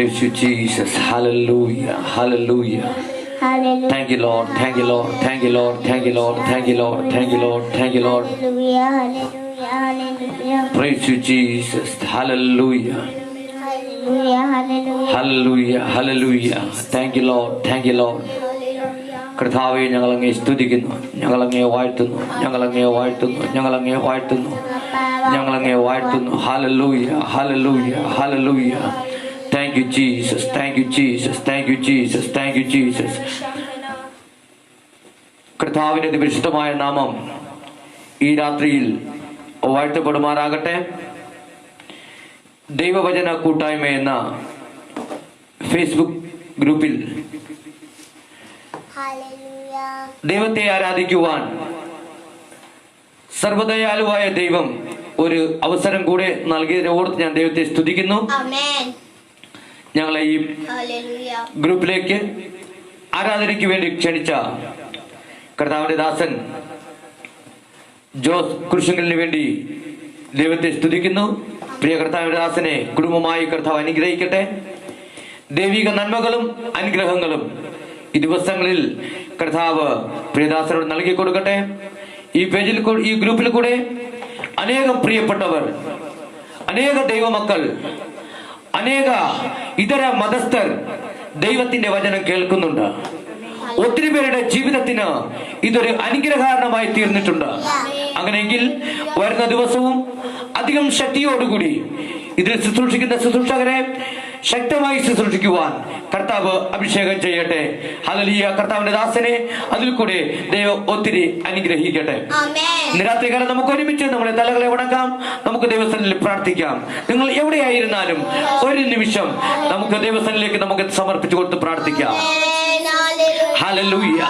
Praise you, Jesus. Hallelujah. Hallelujah. Hallelujah. Thank you, Lord. Thank you, Lord. Thank you, Lord. Thank you, Lord. Thank you, Lord. Thank you, Lord. Thank you, Lord. Hallelujah. Hallelujah. Hallelujah. Praise you, Jesus. Hallelujah. Hallelujah. Hallelujah. Hallelujah. Hallelujah. Thank you, Lord. Thank you, Lord. കർത്താവെ, ഞങ്ങളങ്ങേ സ്തുതിക്കുന്നു, ഞങ്ങളങ്ങേ വാഴ്ത്തുന്നു, ഞങ്ങളങ്ങേ വാഴ്ത്തുന്നു, ഞങ്ങളങ്ങേ വാഴ്ത്തുന്നു, ഞങ്ങളങ്ങേ വാഴ്ത്തുന്നു. Hallelujah, hallelujah, hallelujah. Thank you, Jesus. Thank you, Jesus. Thank you, Jesus. Thank you, Jesus. കർത്താവിന്റെ പരിശുദ്ധമായ നാമം ഈ രാത്രിയിൽ വാഴ്ത്തപ്പെടുമാറാകട്ടെ. ദൈവവചന കൂട്ടായ്മ എന്ന ഫേസ്ബുക്ക് ഗ്രൂപ്പിൽ ദൈവത്തെ ആരാധിക്കുവാൻ സർവദയാലുവായ ദൈവം ഒരു അവസരം കൂടെ നൽകിയതിനെ ഓർത്ത് ഞാൻ ദൈവത്തെ സ്തുതിക്കുന്നു. ഞങ്ങളെ ഈ ഗ്രൂപ്പിലേക്ക് ആരാധനയ്ക്ക് വേണ്ടി ക്ഷണിച്ച കർത്താവിന്റെ ദാസൻ ജോസ് കുരിശുങ്കലിന് വേണ്ടി ദൈവത്തെ സ്തുതിക്കുന്നു. പ്രിയ കർത്താവിന്റെ ദാസനെ കുടുംബമായി കർത്താവ് അനുഗ്രഹിക്കട്ടെ. ദൈവിക നന്മകളും അനുഗ്രഹങ്ങളും ഈ ദിവസങ്ങളിൽ കർത്താവ് പ്രിയദാസനോട് നൽകി കൊടുക്കട്ടെ. ഈ പേജിൽ, ഈ ഗ്രൂപ്പിൽ കൂടെ അനേകം പ്രിയപ്പെട്ടവർ, അനേക ദൈവമക്കൾ, അനേക ഇതര മതസ്ഥർ ദൈവത്തിന്റെ വചനം കേൾക്കുന്നുണ്ട്. ഒത്തിരി പേരുടെ ജീവിതത്തിന് ഇതൊരു അനുഗ്രഹമായി തീർന്നിട്ടുണ്ട്. അങ്ങനെയെങ്കിൽ വരുന്ന ദിവസവും അധികം ശക്തിയോടുകൂടി ഇതിൽ ശുശ്രൂഷിക്കുന്ന ശുശ്രൂഷകരെ ശക്തമായി ശുശ്രൂഷിക്കുവാൻ കർത്താവ് അഭിഷേകം ചെയ്യട്ടെ. ഹല്ലേലൂയ. കർത്താവിന്റെ ദാസനെ അതിൽ കൂടെ ദൈവം ഒത്തിരി അനുഗ്രഹിക്കട്ടെ. ഇന്ന് രാത്രികാലം നമുക്ക് ഒരുമിച്ച് നമ്മുടെ തലകളെ വണക്കാം, നമുക്ക് ദൈവസന്നിധിയിൽ പ്രാർത്ഥിക്കാം. നിങ്ങൾ എവിടെയായിരുന്നാലും ഒരു നിമിഷം നമുക്ക് ദൈവസന്നിധിയിലേക്ക് നമുക്ക് സമർപ്പിച്ചു കൊടുത്ത് പ്രാർത്ഥിക്കാം. ഹല്ലേലൂയ.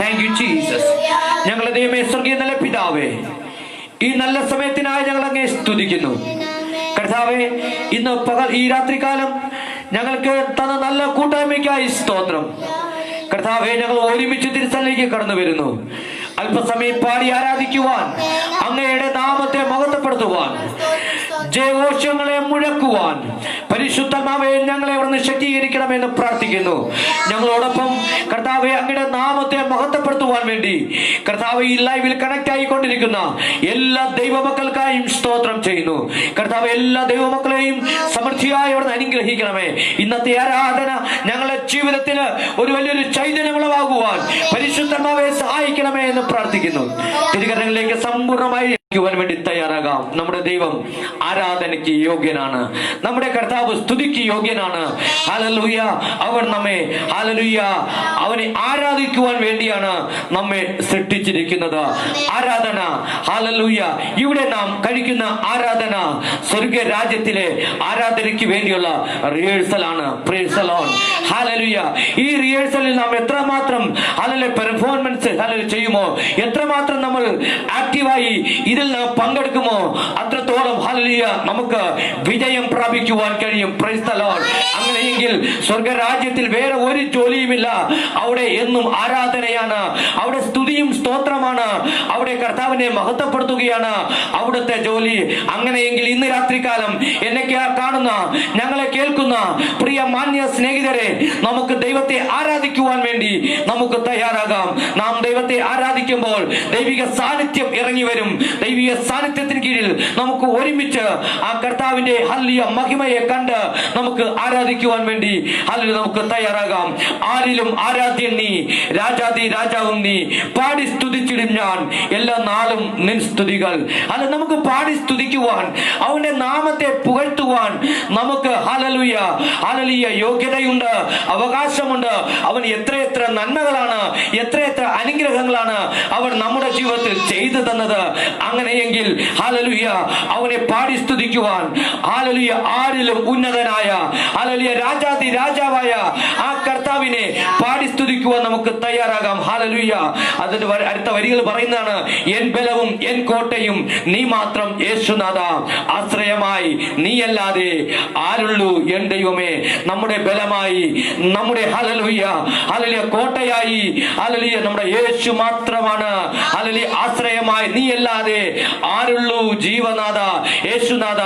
Thank you Jesus. ഞങ്ങളുടെ ദൈവമേ, സ്വർഗീയ നല്ല പിതാവേ, ഈ നല്ല സമയത്തിനായി ഞങ്ങൾ അങ്ങേ സ്തുതിക്കുന്നു. കർത്താവേ, ഇന്ന് പകൽ ഈ രാത്രികാലം ഞങ്ങൾക്ക് തന്ന നല്ല കൂട്ടായ്മയ്ക്കായി സ്തോത്രം. കർത്താവേ, ഞങ്ങൾ ഒരുമിച്ച് തിരുസന്നിധിയിലേക്ക് കടന്നു വരുന്നു. അല്പസമയം പാടി ആരാധിക്കുവാൻ, അങ്ങയുടെ നാമത്തെ മഹത്വപ്പെടുത്തുവാൻ, ജയഘോഷങ്ങളെ മുഴക്കുവാൻ പരിശുദ്ധമാവേ ഞങ്ങളെ അവിടുന്ന് ശക്തീകരിക്കണമെന്ന് പ്രാർത്ഥിക്കുന്നു. ഞങ്ങളോടൊപ്പം കർത്താവെ അങ്ങയുടെ നാമത്തെ മഹത്വപ്പെടുത്തുവാൻ വേണ്ടി കർത്താവ് ഈ ലൈവിൽ കണക്ട് ആയിക്കൊണ്ടിരിക്കുന്ന എല്ലാ ദൈവമക്കൾക്കായും സ്തോത്രം ചെയ്യുന്നു. കർത്താവ് എല്ലാ ദൈവമക്കളെയും സമൃദ്ധിയായി അവിടുന്ന് അനുഗ്രഹിക്കണമേ. ഇന്നത്തെ ആരാധന ഞങ്ങളുടെ ജീവിതത്തിന് ഒരു വലിയൊരു ചൈതന്യമുളവാകുവാൻ പരിശുദ്ധമാവെ സഹായിക്കണമേ എന്ന് പ്രാർത്ഥിക്കുന്നു. തിരുകരങ്ങളിലേക്ക് സമ്പൂർണ്ണമായി വേണ്ടി തയ്യാറാകാം. നമ്മുടെ ദൈവം ആരാധനയ്ക്ക് യോഗ്യനാണ്. നമ്മുടെ കർത്താവ് സ്തുതിക്ക് യോഗ്യനാണ്. ഹല്ലേലൂയ. അവൻ നമ്മെ ഹല്ലേലൂയ അവനെ ആരാധിക്കുവാൻ വേണ്ടിയാണ് നമ്മെ സൃഷ്ടിച്ചിരിക്കുന്നത്. ആരാധന ഹല്ലേലൂയ. ഇവിടെ നാം കഴിക്കുന്ന ആരാധന സ്വർഗ രാജ്യത്തിലെ ആരാധനയ്ക്ക് വേണ്ടിയുള്ള റിഹേഴ്സൽ ആണ്. Price the Lord. ഹല്ലേലൂയ. ഈ റിഹേഴ്സലിൽ നാം എത്രമാത്രം ഹല്ലേലൂയ പെർഫോമൻസ് ഹല്ലേലൂയ ചെയ്യുമോ, എത്രമാത്രം നമ്മൾ ആക്റ്റീവായി ഇതിൽ പങ്കെടുക്കുമോ, അത്രത്തോളം ഹല്ലേലൂയ നമുക്ക് വിജയം പ്രാപിക്കുവാൻ കഴിയും. Price the Lord. അങ്ങനെയെങ്കിൽ സ്വർഗരാജ്യത്തിൽ വേറെ ഒരു ജോലിയുമില്ല. അവിടെ എന്നും ആരാധനയാണ്, അവിടെ സ്തുതിയും സ്തോത്രമാണ്, അവിടെ കർത്താവിനെ മഹത്വപ്പെടുത്തുകയാണ് അവിടുത്തെ ജോലി. അങ്ങനെയെങ്കിൽ ഇന്ന് രാത്രികാലം എന്നെ കാണുന്ന, ഞങ്ങളെ കേൾക്കുന്ന പ്രിയ മാന്യ സ്നേഹിതരെ, നമുക്ക് ദൈവത്തെ ആരാധിക്കുവാൻ വേണ്ടി നമുക്ക് തയ്യാറാകാം. നാം ദൈവത്തെ ആരാധിക്കുമ്പോൾ ദൈവിക സാന്നിധ്യം ഇറങ്ങി വരും. ദൈവിക സാന്നിധ്യത്തിന് കീഴിൽ നമുക്ക് ഒരുമിച്ച് ആ കർത്താവിന്റെ ഹല്ലേലൂയ മഹിമയെ കണ്ട് നമുക്ക് ആരാധിക്കുവാൻ വേണ്ടി ഹല്ലേലൂയ നമുക്ക് തയ്യാറാകാം. ആരിലും ആരാധ്യൻ നീ, രാജാതി രാജാവും നീ, പാടി സ്തുതിച്ചിടും ഞാൻ എല്ലാ നാളും നിൻ സ്തുതികൾ. അല്ല, നമുക്ക് പാടി സ്തുതിക്കുവാൻ, അവന്റെ നാമത്തെ പുകഴ്ത്തുവാൻ നമുക്ക് ഹല്ലേലൂയ ഹല്ലേലൂയ യോഗ്യതയുണ്ട്, അവകാശമുണ്ട്. അവൻ എത്രയെത്ര നന്മകളാണ്, എത്രയെത്ര അനുഗ്രഹങ്ങളാണ് അവൻ നമ്മുടെ ജീവിതത്തിൽ ചെയ്തു തന്നത്. അങ്ങനെയെങ്കിൽ ഹല്ലേലൂയ അവനെ പാടി സ്തുതിക്കുവാൻ, ഹല്ലേലൂയ ആരിലും ഉന്നതനായ ഹല്ലേലൂയ രാജാതി രാജാവായ ആ കർത്താവിനെ പാടി സ്തുതിക്കുവാൻ നമുക്ക് തയ്യാറാകാം. ഹല്ലേലൂയ. അതിന്റെ അടുത്ത വരികൾ പറയുന്നതാണ്, എൻ ബലവും എൻ കോട്ടയും നീ മാത്രം യേശുനാഥ, ആശ്രയമായി നീയല്ലാതെ ആരുള്ളൂ ഉള്ളൂ എൻ ദൈവമേ നമ്മുടെ ബലമായി, നമ്മുടെ ഹല്ലേലൂയ ഹല്ലേലൂയ കോട്ടയായി, ഹല്ലേലൂയ നമ്മുടെ യേശു മാത്രമാണ് ഹല്ലേലൂയ ആശ്രയമായി. നീ അല്ലാതെ ആരുള്ളൂ ജീവനാഥ, യേശുനാഥ.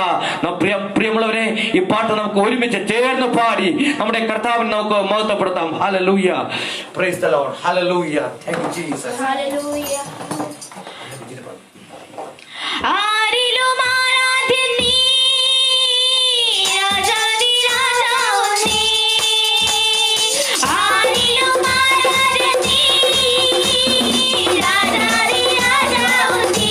പ്രിയമുള്ളവരെ, ഈ പാട്ട് നമുക്ക് ഒരുമിച്ച് ചേർന്ന് പാടി നമ്മുടെ കർത്താവിനെ നമുക്ക് മഹത്വപ്പെടുത്താം. Hallelujah, praise the Lord, hallelujah, thank you Jesus. Hallelujah. ആരിലും ആരാധ്യൻ നീ, രാജാതി രാജാവും നീ. ആരിലും ആരാധ്യൻ നീ, രാജാതി രാജാവും നീ.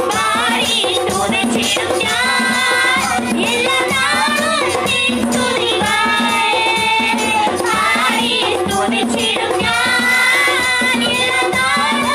പാടി സ്തുതിച്ചിടും ഞാൻ എല്ലാ നാളും നിൻ സ്തുതിവായി. പാടി സ്തുതിച്ചിടും ഞാൻ എല്ലാ നാളും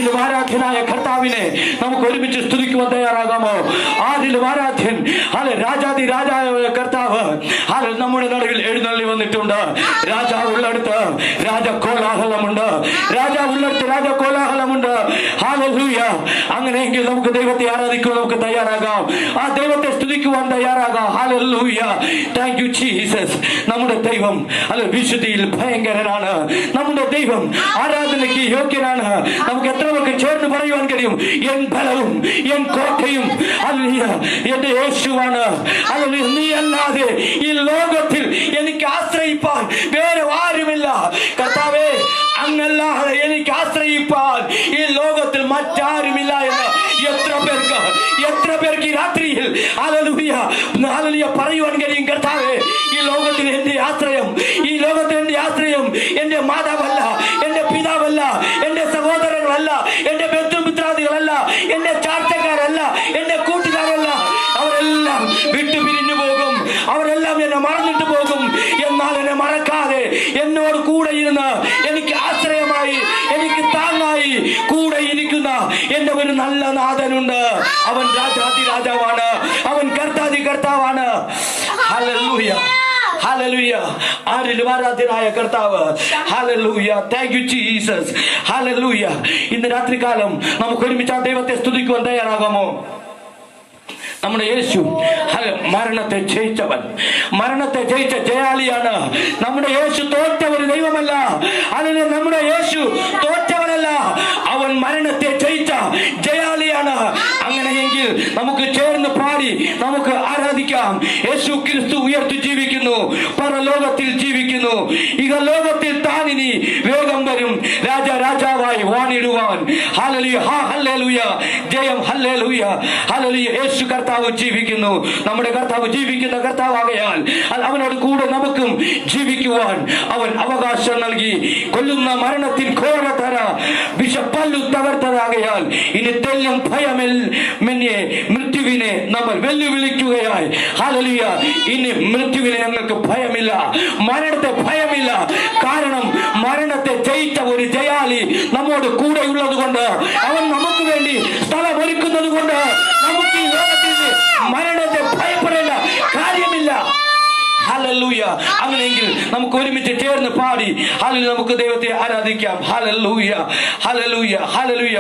ആരിലും ആരാധ്യനായ കർത്താവിനെ നമുക്ക് ഒരുമിച്ച് സ്തുതിക്കുവാൻ തയ്യാറാകാമോ? ആരിലും ആരാധ്യൻ രാജാതി രാജാവായ കർത്താവ് നമ്മുടെ നടുവിൽ എഴുന്നള്ളി വന്നിട്ടുണ്ട്. രാജാവ് ഉള്ളടുത്ത് രാജകോലാഹലമുണ്ട്. രാജാവ് ഉള്ളടുത്ത് രാജകോലാഹലമുണ്ട്. ഹല്ലേലൂയ. അങ്ങനെയെങ്കിൽ നമുക്ക് ദൈവത്തെ ആരാധിക്കുവാൻ നമുക്ക് തയ്യാറാകാം. ആ ദൈവത്തെ സ്തുതിക്കുവാൻ തയ്യാറാകാം. ഹല്ലേലൂയ. Thank you Jesus. നമ്മുടെ ദൈവം വിശുദ്ധിയിൽ ഭയങ്കരനാണ്. നമ്മുടെ ദൈവം ആരാധനയ്ക്ക് യോഗ്യനാണ്. നമുക്ക് എത്ര പേർക്ക് ചേർന്ന് പറയുവാൻ കഴിയും? എൻ ബലവും എൻ കോട്ടയും എന്റെ യേശുവാണ്. നീ അല്ലാതെ ഈ ലോകത്തിൽ എനിക്ക് ആശ്രയിപ്പാൻ വേറെ ആരുമില്ല. കർത്താവേ, അങ്ങല്ലാതെ എനിക്ക് ആശ്രയിപ്പാൻ ഈ ലോകത്തിൽ മറ്റാരുമില്ല എന്ന് എത്ര പേർക്ക് ഈ രാത്രിയിൽ ഹല്ലേലൂയ പറയുവാൻ കഴിയും? കർത്താവേ, ഈ ലോകത്തിൽ എന്റെ ആശ്രയം എന്റെ മാതാവല്ല, എന്റെ പിതാവല്ല, എന്റെ സഹോദരങ്ങളല്ല, എന്റെ ബന്ധുമിത്രാദികളല്ല, എന്റെ ചാർച്ചക്കാരല്ല, എന്റെ കൂട്ടുകാരല്ല. അവരെല്ലാം വിട്ടുപിരിഞ്ഞു പോകും. അവരെല്ലാം എന്നെ മറന്നിട്ട് പോകും. എന്നാൽ എന്നെ മറക്കാതെ എന്നോട് കൂടെ ഇരുന്ന് എനിക്ക് ആശ്രയമായി, എനിക്ക് താങ്ങായി കൂടെ ഇരിക്കുന്ന എന്റെ ഒരു നല്ല നാഥനുണ്ട്. അവൻ രാജാതി രാജാവാണ്. അവൻ കർത്താതി കർത്താവാണ്. ഹല്ലേലൂയ. ഹല്ലേലൂയ. ആരിലും ആരാധ്യനായ കർത്താവ്. Hallelujah. Thank you Jesus. Hallelujah. ഇന്ന് രാത്രികാലം നമുക്ക് ഒരുമിച്ച് ആ ദൈവത്തെ സ്തുതിക്കുവാൻ തയ്യാറാകാമോ? നമ്മുടെ യേശു മരണത്തെ ജയിച്ച ജയാളിയാണ്. നമ്മുടെ യേശു തോറ്റ ഒരു ദൈവമല്ല. അതിന് നമ്മുടെ യേശു തോറ്റവനല്ല. അവൻ മരണത്തെ ജയിച്ച ജയാളിയാണ്. അങ്ങനെയെങ്കിൽ നമുക്ക് ചേർന്ന് പാടി നമുക്ക് ആരാധിക്കാം. യേശു ക്രിസ്തു ഉയർത്തു ജീവിക്കുന്നു, പരലോകത്തിൽ ജീവിക്കുന്നു. ഇഹലോകത്തിൽ താനിനി വേഗം വരും രാജാവായി വാണിടുവാൻ. ഹല്ലേലൂയ. ഹല്ലേലൂയ. ജയം. ഹല്ലേലൂയ. ഹല്ലേലൂയ. യേശു കർത്താവ് ജീവിക്കുന്നു. നമ്മുടെ കർത്താവ് ജീവിക്കുന്ന കർത്താവാകയാൽ അവനോട് കൂടെ നമുക്കും ജീവിക്കുവാൻ അവൻ അവകാശം നൽകി. കൊല്ലുന്ന മരണത്തിൻ ഘോരതര വിഷപ്പല്ലു തകർത്തതാകയാൽ ഇനി തെല്ലും ഭയമെന്നെ മൃത്യുവിനെ നമ്മൾ വെല്ലുവിളിക്കുകയായി. ഹല്ലേലൂയ. ഇനി മൃത്യുവിനെ ഞങ്ങൾക്ക് ഭയമില്ല, മരണത്തെ ഭയമില്ല. കാരണം മരണത്തെ ജയിച്ച ഒരു ജയാളി നമ്മോട് കൂടെ ഉള്ളത് കൊണ്ട്, അവൻ നമുക്ക് വേണ്ടി സ്ഥലം ഒരുക്കുന്നത് കൊണ്ട് നമുക്ക് ഈ ലോകത്തിൽ മരണത്തെ ഭയപ്പെടേണ്ട കാര്യമില്ല. ഹല്ലേലൂയ. അങ്ങനെയെങ്കിൽ നമുക്ക് ഒരുമിച്ച് ചേർന്ന് പാടി നമുക്ക് ദൈവത്തെ ആരാധിക്കാം. ഹല്ലേലൂയ. ഹല്ലേലൂയ. ഹല്ലേലൂയ.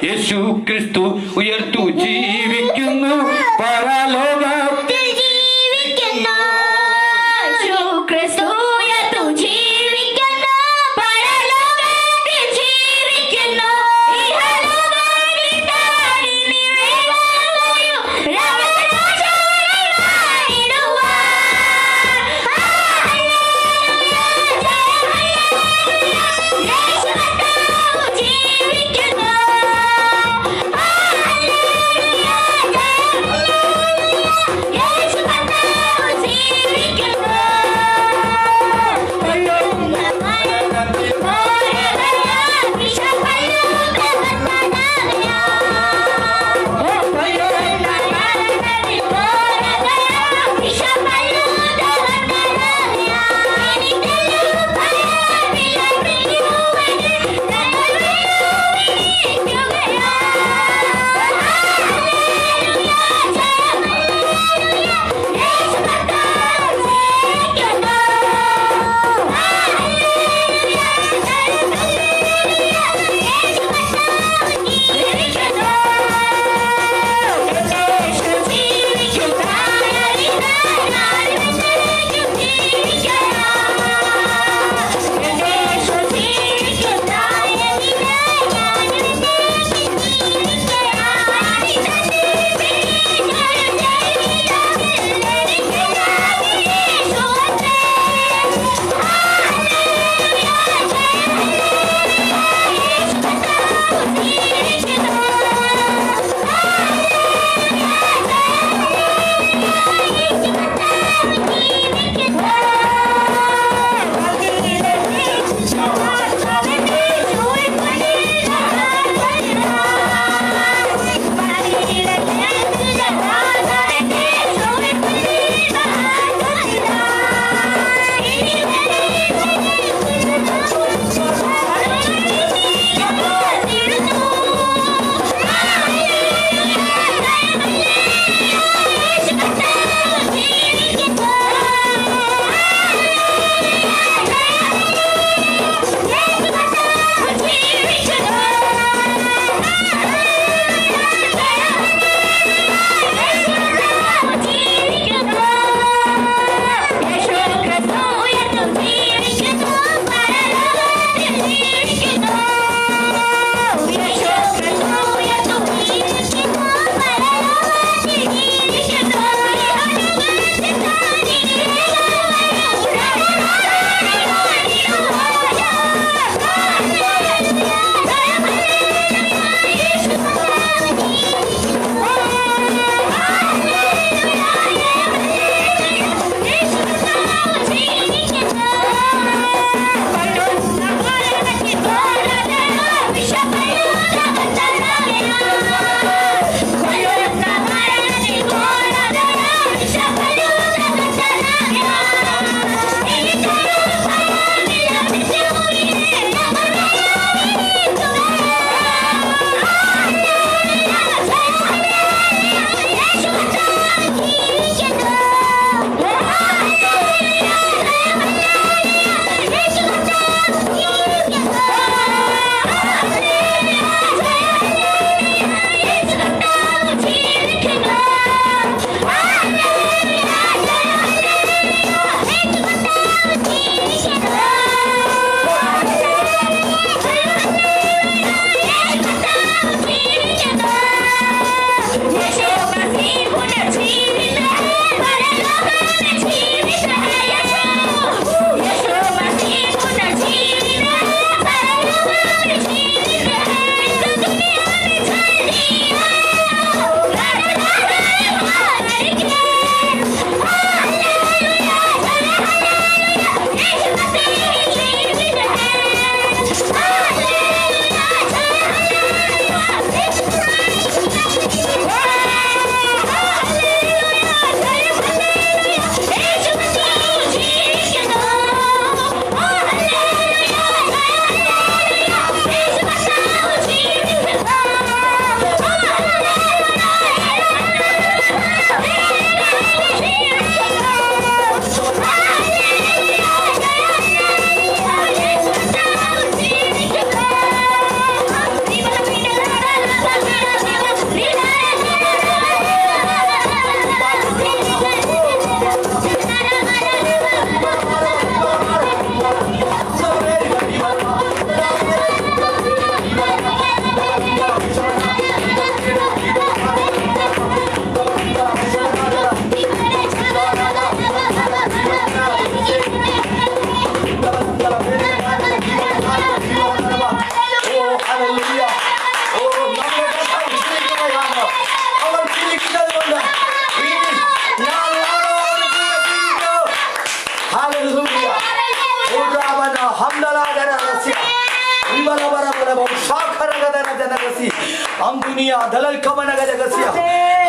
യേശു ക്രിസ്തു ഉയർത്തു ജീവിക്കുന്നു, പരലോകത്തിൽ ജീവിക്കുന്നു. യേശു ക്രിസ്തു ഉയർത്തു ജീവിക്കുന്നു, പരലോകത്തിൽ ജീവിക്കുന്നു. ഇഹലോകത്തിൽ താനിനി വേഗം വരും രാജാവായി വാണിടുവാൻ. ഹല്ലേലൂയ. ജയം. ഹല്ലേലൂയ. യേശു കർത്താവ് ജീവിക്കുന്നു. ഹല്ലേലൂയ. ജയം. Hallelujah.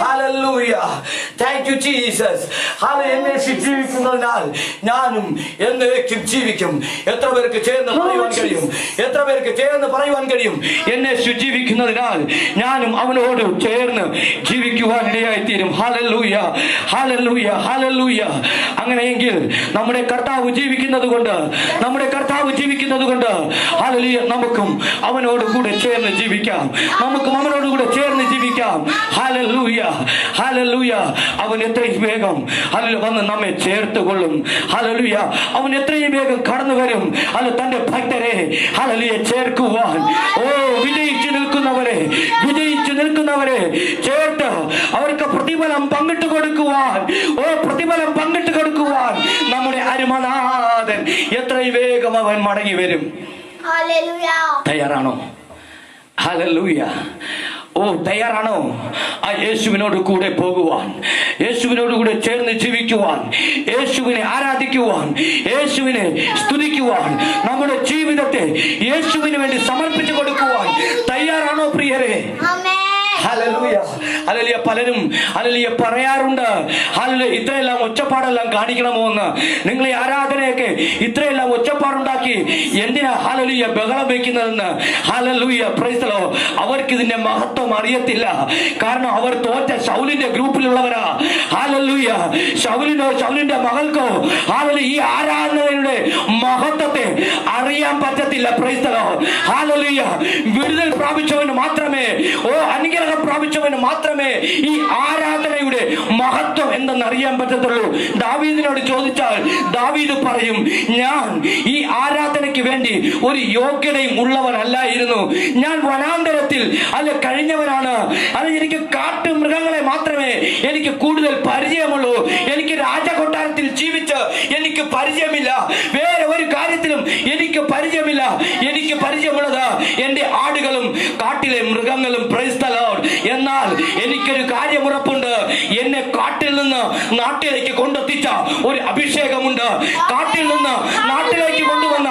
Hallelujah. Thank you, Jesus. Hallelujah. ജീവിക്കുന്നതിനാൽ ഞാനും എന്നേക്കും ജീവിക്കും. എത്ര പേർക്ക് ചേർന്ന് പറയുവാൻ കഴിയും? എത്ര പേർക്ക് ചേർന്ന് പറയുവാൻ കഴിയും? എന്നെ ജീവിക്കുന്നതിനാൽ ഞാനും അവനോട് ചേർന്ന് ജീവിക്കുവാൻ ഇടയായിത്തീരും. Hallelujah, hallelujah, hallelujah. അങ്ങനെയെങ്കിൽ നമ്മുടെ കർത്താവ് ജീവിക്കുന്നത് കൊണ്ട് ഹല്ലേലൂയ നമുക്കും അവനോട് കൂടെ ചേർന്ന് ജീവിക്കാം. നമുക്കും അവനോട് കൂടെ ചേർന്ന് ജീവിക്കാം. Hallelujah, hallelujah. അവൻ എത്രയും വേഗം ഹല്ലേലൂയ വന്ന് നമ്മെ ചേർത്ത് കൊള്ളും. ഹല്ലേലൂയ. അവൻ എത്രയും വേഗം കടന്നു വരും. അത് തന്റെ ഭക്തരെ ഹല്ലേലൂയ ചേർക്കുവാൻ. വിജയിച്ചു നിൽക്കുന്നവരെ ചേർത്ത് അവർക്ക് പ്രതിഫലം പങ്കിട്ട് കൊടുക്കുവാൻ നമ്മുടെ അരുമനാഥൻ എത്രയും വേഗം അവൻ മടങ്ങി വരും. തയ്യാറാണോ? ഹല്ലേലൂയ. തയ്യാറാണോ ആ യേശുവിനോട് കൂടെ പോകുവാൻ, യേശുവിനോട് കൂടെ ചേർന്ന് ജീവിക്കുവാൻ, യേശുവിനെ ആരാധിക്കുവാൻ, യേശുവിനെ സ്തുതിക്കുവാൻ, നമ്മുടെ ജീവിതത്തെ യേശുവിന് വേണ്ടി സമർപ്പിച്ചു കൊടുക്കുവാൻ തയ്യാറാണോ പ്രിയരെ? Hallelujah, hallelujah. പലരും ഹല്ലേലൂയ പറയാറുണ്ട്, ഹല്ലേലൂയ ഇത്രയെല്ലാം ഒച്ചപ്പാടെല്ലാം കാണിക്കണമോ എന്ന്. നിങ്ങൾ ഈ ആരാധനയൊക്കെ ഇത്രയെല്ലാം ഒച്ചപ്പാടുണ്ടാക്കി എന്തിനാ ഹല്ലേലൂയ ബഹളം വെക്കുന്നതെന്ന്. Hallelujah, praise the Lord. അവർക്ക് ഇതിന്റെ മഹത്വം അറിയത്തില്ല. കാരണം അവർ തോറ്റ ശൗലിന്റെ ഗ്രൂപ്പിലുള്ളവരാ. ഹല്ലേലൂയ. ശൗലിന്റെ മകൾക്കോ ഹല്ലേലൂയ ഈ ആരാധനയുടെ മഹത്വത്തെ അറിയാൻ പറ്റത്തില്ല. Price the Lord. ഹല്ലേലൂയ. വിടുതൽ പ്രാപിച്ചവന് മാത്രമേ, അനുഗ്രഹം പ്രാപിച്ചവന് മാത്രമേ ഈ ആരാധനയുടെ മഹത്വം എന്തെന്ന് അറിയാൻ പറ്റത്തുള്ളൂ. ദാവീദിനോട് ചോദിച്ചാൽ ദാവീദ് പറയും, ഞാൻ ഈ ആരാധനയ്ക്ക് വേണ്ടി ഒരു യോഗ്യതയും ഉള്ളവനല്ലായിരുന്നു. ഞാൻ വനാന്തരത്തിൽ കഴിഞ്ഞവനാണ്. എനിക്ക് കാട്ടു മൃഗങ്ങളെ മാത്രമേ എനിക്ക് കൂടുതൽ പരിചയമുള്ളൂ. എനിക്ക് രാജകൊട്ടാരത്തിൽ ജീവിച്ച് എനിക്ക് പരിചയമില്ല. വേറെ ഒരു കാര്യത്തിലും എനിക്ക് പരിചയമില്ല. എനിക്ക് പരിചയമുള്ളത് എന്റെ ആടുകളും കാട്ടിലെ മൃഗങ്ങളും. Price the Lord. എന്നാൽ എനിക്കൊരു കാര്യം ഉറപ്പുണ്ട്, എന്നെ കാട്ടിൽ നിന്ന് നാട്ടിലേക്ക് കൊണ്ടെത്തിച്ച ഒരു അഭിഷേകമുണ്ട്. കാട്ടിൽ നിന്ന് നാട്ടിലേക്ക് കൊണ്ടുവന്ന,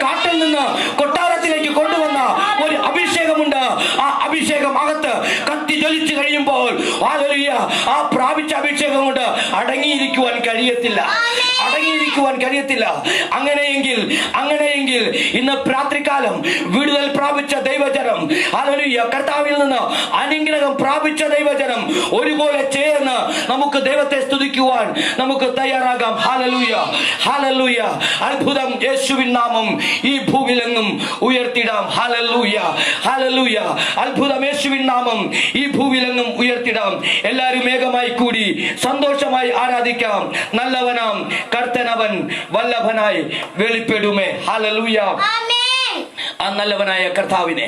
കാട്ടിൽ നിന്ന് കൊട്ടാരത്തിലേക്ക് കൊണ്ടുവന്ന ഒരു അഭിഷേകമുണ്ട്. ആ അഭിഷേകം അകത്ത് കത്തി ജ്വലിച്ചു കഴിയുമ്പോൾ ആ പ്രാപിച്ച അഭിഷേകം കൊണ്ട് അടങ്ങിയിരിക്കുവാൻ കഴിയത്തില്ല. അങ്ങനെയെങ്കിൽ ഇന്ന് രാത്രികാലം വിടുതൽ പ്രാപിച്ച ദൈവജനം, ഹല്ലേലൂയ, കർത്താവിൽ നിന്ന് അനുഗ്രഹം പ്രാപിച്ച ദൈവജനം ഒരുപോലെ ചേർന്ന് നമുക്ക് ദൈവത്തെ സ്തുതിക്കുവാൻ നമുക്ക് തയ്യാറാകാം. Hallelujah, hallelujah. അത്ഭുതം യേശുവിൻ നാമം ഈ ഭൂവിലെങ്ങും ഉയർത്തിടാം. Hallelujah, hallelujah. അത്ഭുതം യേശുവിൻ നാമം ഈ ഭൂവിലെങ്ങും ഉയർത്തിടാം. എല്ലാവരും ഏകമായി കൂടി സന്തോഷമായി ആരാധിക്കാം. നല്ലവനാം കർത്തനവൻ വല്ലഭനായി വെളിപ്പെടുമേ. ഹല്ലേലൂയ. ആ നല്ലവനായ കർത്താവിനെ,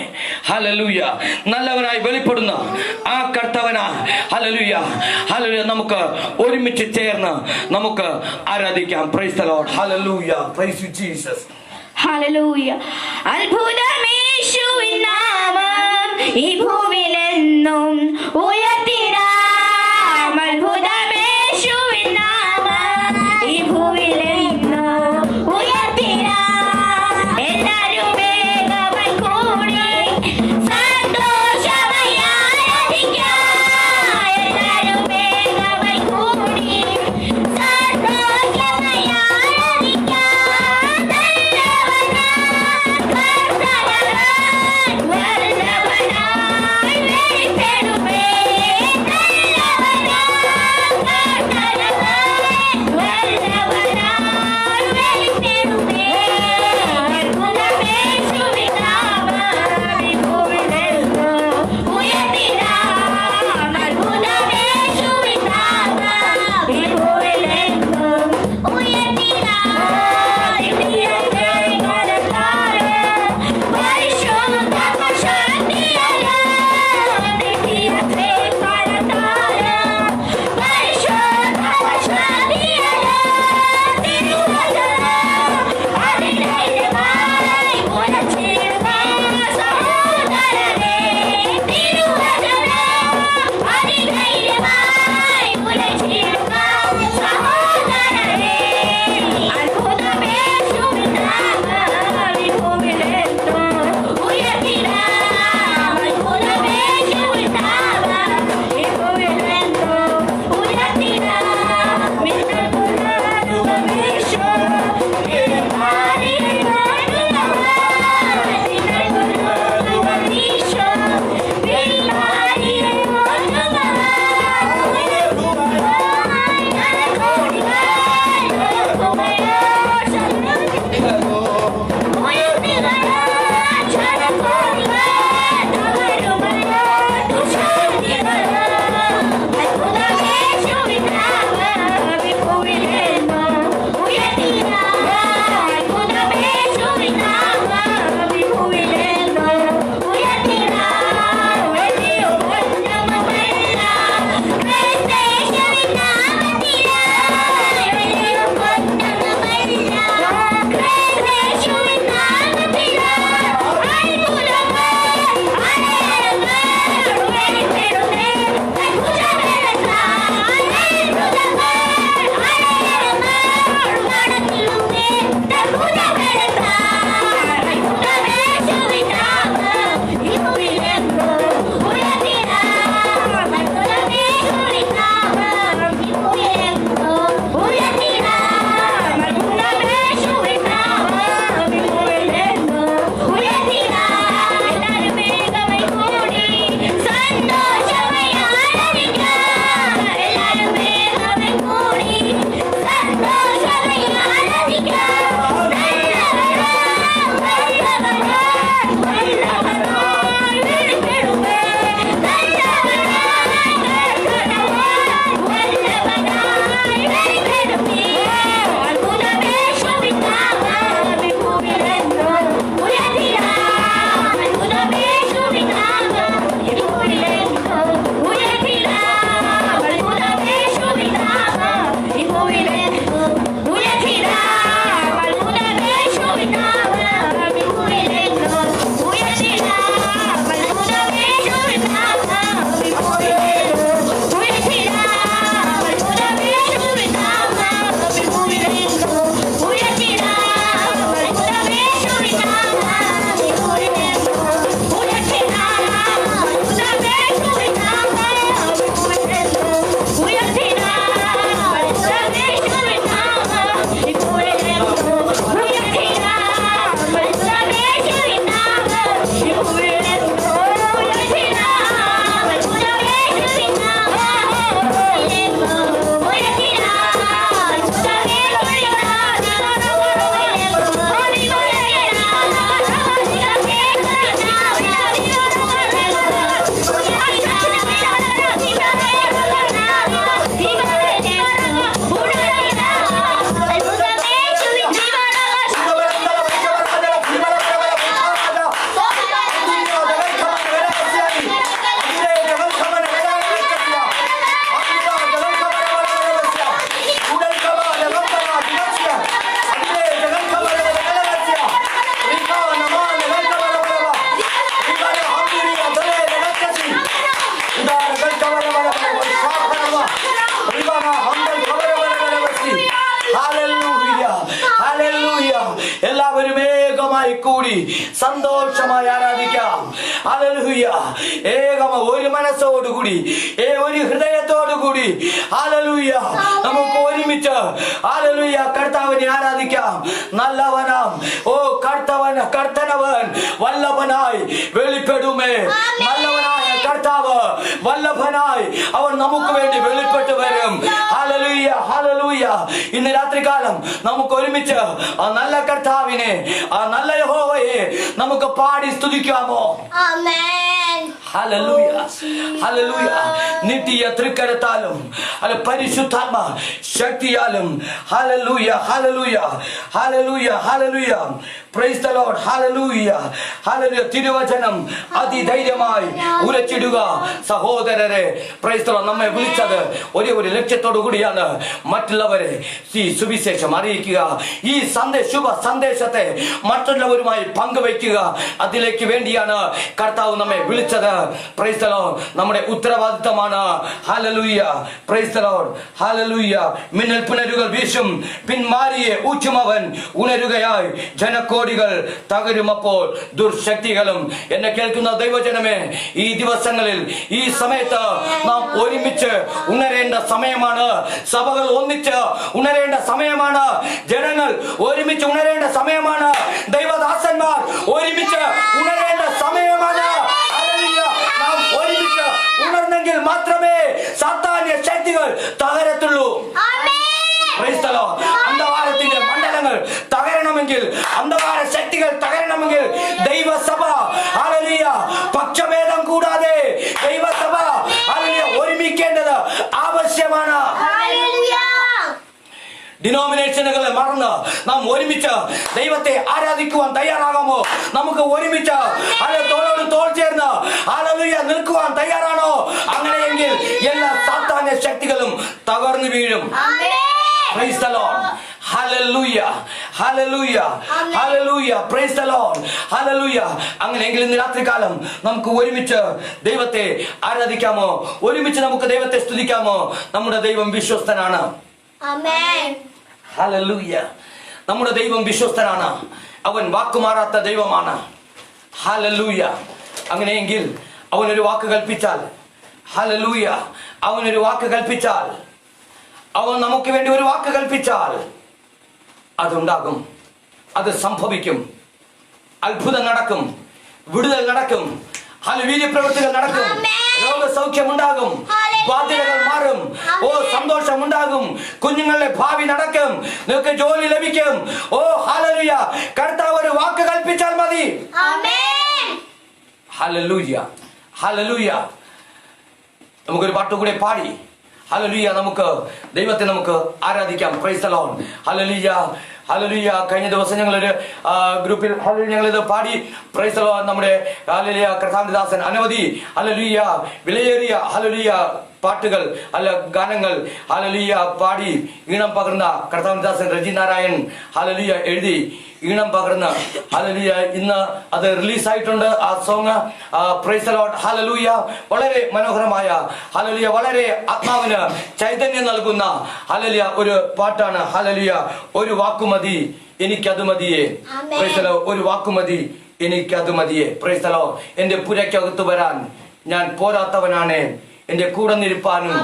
ഹല്ലേലൂയ, നല്ലവനായി വെളിപ്പെടുന്ന ആ കർത്താവിനെ ഹല്ലേലൂയ, ഹല്ലേലൂയ നമുക്ക് ഒരുമിച്ച് ചേർന്ന് നമുക്ക് ആരാധിക്കാം. Praise the Lord. Hallelujah. Praise you Jesus. Hallelujah. അത്ഭുതമേശുവിൻ നാമം ഈ ഭൂമിയിലെന്നും ഉയർത്തിടാം. അത്ഭുതമേശുവിൻ നാമം ഈ ഭൂമിയിലെന്നും ഉയർത്തിടാം. എല്ലാരും വേഗമായി കൂടി സന്തോഷമായി ആരാധിക്കാം. എല്ലാരും വേഗമായി കൂടി സന്തോഷമായി ആരാധിക്കാം. നല്ലവനാം കർത്താവേ കൂടി സന്തോഷമായി ആരാധിക്കാം. ഹല്ലേലൂയ. ഒരു മനസ്സോടുകൂടി ഒരു ഹൃദയത്തോടുകൂടി ഹല്ലേലൂയ നമുക്ക് ഒരുമിച്ച് ഹല്ലേലൂയ കർത്താവിനെ ആരാധിക്കാം. നല്ലവനാം കർത്തനവൻ വല്ലഭനായി വെളിപ്പെടുമേ. നല്ലവനായ കർത്താവ് വല്ലഭനായി അവൻ നമുക്ക് വേണ്ടി വെളിപ്പെട്ടു വരും. Hallelujah, hallelujah. ഇന്ന് രാത്രികാലം നമുക്ക് ഒരുമിച്ച് ആ നല്ല കർത്താവിനെ, ആ നല്ല യഹോവയെ നമുക്ക് പാടി സ്തുതിക്കാമോ? Hallelujah, hallelujah. നീട്ടിയ തൃക്കരത്താലും പരിശുദ്ധാത്മ ശക്തിയാലും hallelujah, hallelujah, hallelujah, hallelujah. Praise the Lord. Hallelujah, hallelujah. തിരുവചനം അതിധൈര്യമായി ഉരച്ചിടുക സഹോദരരെ. Praise the Lord. നമ്മെ വിളിച്ചത് ഒരു ലക്ഷ്യത്തോടു കൂടിയാണ്, മറ്റുള്ളവരെ ഈ സുവിശേഷം അറിയിക്കുക. ഈ ശുഭ സന്ദേശത്തെ മറ്റുള്ളവരുമായി പങ്കുവയ്ക്കുക. അതിലേക്ക് വേണ്ടിയാണ് കർത്താവ് നമ്മെ വിളിച്ചത്. Price the Lord. നമ്മുടെ ഉത്തരവാദിത്തമാണ്. Hallelujah, praise the Lord. Hallelujah. മിന്നൽ പുനരുകൾ വീശും, പിന്മാരിയെ ഊച്ചുമവൻ ഉണരുകയായി, ജനക്കോടികൾ തകരുമപ്പോൾ ദുർശക്തികളും. എന്നെ കേൾക്കുന്ന ദൈവജനമേ, ഈ ദിവസങ്ങളിൽ ഈ സമയത്ത് നാം ഒരുമിച്ച് ഉണരേണ്ട സമയമാണ്. സഭകൾ ഒന്നിച്ച് ഉണരേണ്ട സമയമാണ്. ജനങ്ങൾ ഒരുമിച്ച് ഉണരേണ്ട സമയമാണ്. ദൈവദാസന്മാർ ഒരുമിച്ച് ഉണരേണ്ട സമയമാണ്. നാം ഒരുമിച്ച് ഉണർന്നെങ്കിൽ മാത്രമേ സാത്താന്യ ശക്തികൾ തകരത്തുള്ളൂ. അന്ധകാരത്തിന്റെ മണ്ഡലങ്ങൾ തകരണമെങ്കിൽ, അന്ധകാര ശക്തികൾ തകരണമെങ്കിൽ ദൈവസഭ ഹല്ലേലൂയ പക്ഷഭേദം കൂടാതെ ദൈവസഭ ഹല്ലേലൂയ ഒരുമിക്കേണ്ടത് ആവശ്യമാണ്. ഡിനോമിനേഷനുകളെ മറന്ന് നാം ഒരുമിച്ച് ദൈവത്തെ ആരാധിക്കുവാൻ തയ്യാറാകാമോ? നമുക്ക് ഒരുമിച്ച് തോളോട് തോൾ ചേർന്ന് ഹല്ലേലൂയ നിൽക്കുവാൻ തയ്യാറാണോ? അങ്ങനെയെങ്കിൽ എല്ലാ സാത്താന്യ ശക്തികളും തകർന്നു വീഴും. Praise the Lord. Hallelujah. Hallelujah. Hallelujah. Praise the Lord. Hallelujah. അങ്ങനെയെങ്കിൽ ഇന്ന് രാത്രികാലം നമുക്ക് ഒരുമിച്ച് ദൈവത്തെ ആരാധിക്കാമോ? ഒരുമിച്ച് നമുക്ക് ദൈവത്തെ സ്തുതിക്കാമോ? നമ്മുടെ ദൈവം വിശ്വസ്തനാണ്. Hallelujah. നമ്മുടെ ദൈവം വിശ്വസ്തനാണ്. അവൻ വാക്കുമാറാത്ത ദൈവമാണ്. Hallelujah. അങ്ങനെയെങ്കിൽ അവനൊരു വാക്ക് കൽപ്പിച്ചാൽ, Hallelujah, അവനൊരു വാക്ക് കൽപ്പിച്ചാൽ, അവൻ നമുക്ക് വേണ്ടി ഒരു വാക്ക് കൽപ്പിച്ചാൽ അതുണ്ടാകും, അത് സംഭവിക്കും. അത്ഭുതം നടക്കും, വിടുതൽ നടക്കും, വീര്യപ്രവൃത്തികൾ നടക്കും, രോഗസൗഖ്യം ഉണ്ടാകും, ബാധ്യതകൾ മാറും, സന്തോഷം ഉണ്ടാകും, കുഞ്ഞുങ്ങളുടെ ഭാവി നടക്കും, നിങ്ങൾക്ക് ജോലി ലഭിക്കും. ഹല്ലേലൂയ. കർത്താവ് ഒരു വാക്ക് കൽപ്പിച്ചാൽ മതി. Hallelujah, hallelujah. നമുക്കൊരു പാട്ടുകൂടെ പാടി ഹല്ലേലൂയ നമുക്ക് ദൈവത്തെ നമുക്ക് ആരാധിക്കാം. Price the Lord. Hallelujah, hallelujah. കഴിഞ്ഞ ദിവസം ഞങ്ങളൊരു ഗ്രൂപ്പിൽ ഞങ്ങളിത് പാടി. Price the Lord. നമ്മുടെ ഹല്ലേലൂയ കർത്താവിന്റെ ദാസൻ അനവധി ഹല്ലേലൂയ വിലയേറിയ ഹല്ലേലൂയ പാട്ടുകൾ ഗാനങ്ങൾ ഹല്ലേലൂയ പാടി ഈണം പകർന്ന കർത്താവിന്റെ ദാസൻ രജി നാരായൺ ഹല്ലേലൂയ എഴുതി ഈണം പകർന്ന് ഹല്ലേലൂയ ഇന്ന് അത് റിലീസായിട്ടുണ്ട്. ആ song price the Lord. Hallelujah. വളരെ മനോഹരമായ ഹല്ലേലൂയ, വളരെ ആത്മാവിന് ചൈതന്യം നൽകുന്ന ഹല്ലേലൂയ ഒരു പാട്ടാണ്. ഹല്ലേലൂയ. ഒരു വാക്കുമതി എനിക്കത് മതിയേ. Price the Lord. ഒരു വാക്കുമതി എനിക്കത് മതിയേ. Price the Lord. എന്റെ പുരയ്ക്കകത്ത് വരാൻ ഞാൻ പോരാത്തവനാണ്, എന്റെ കൂടെ നിൽപ്പാനും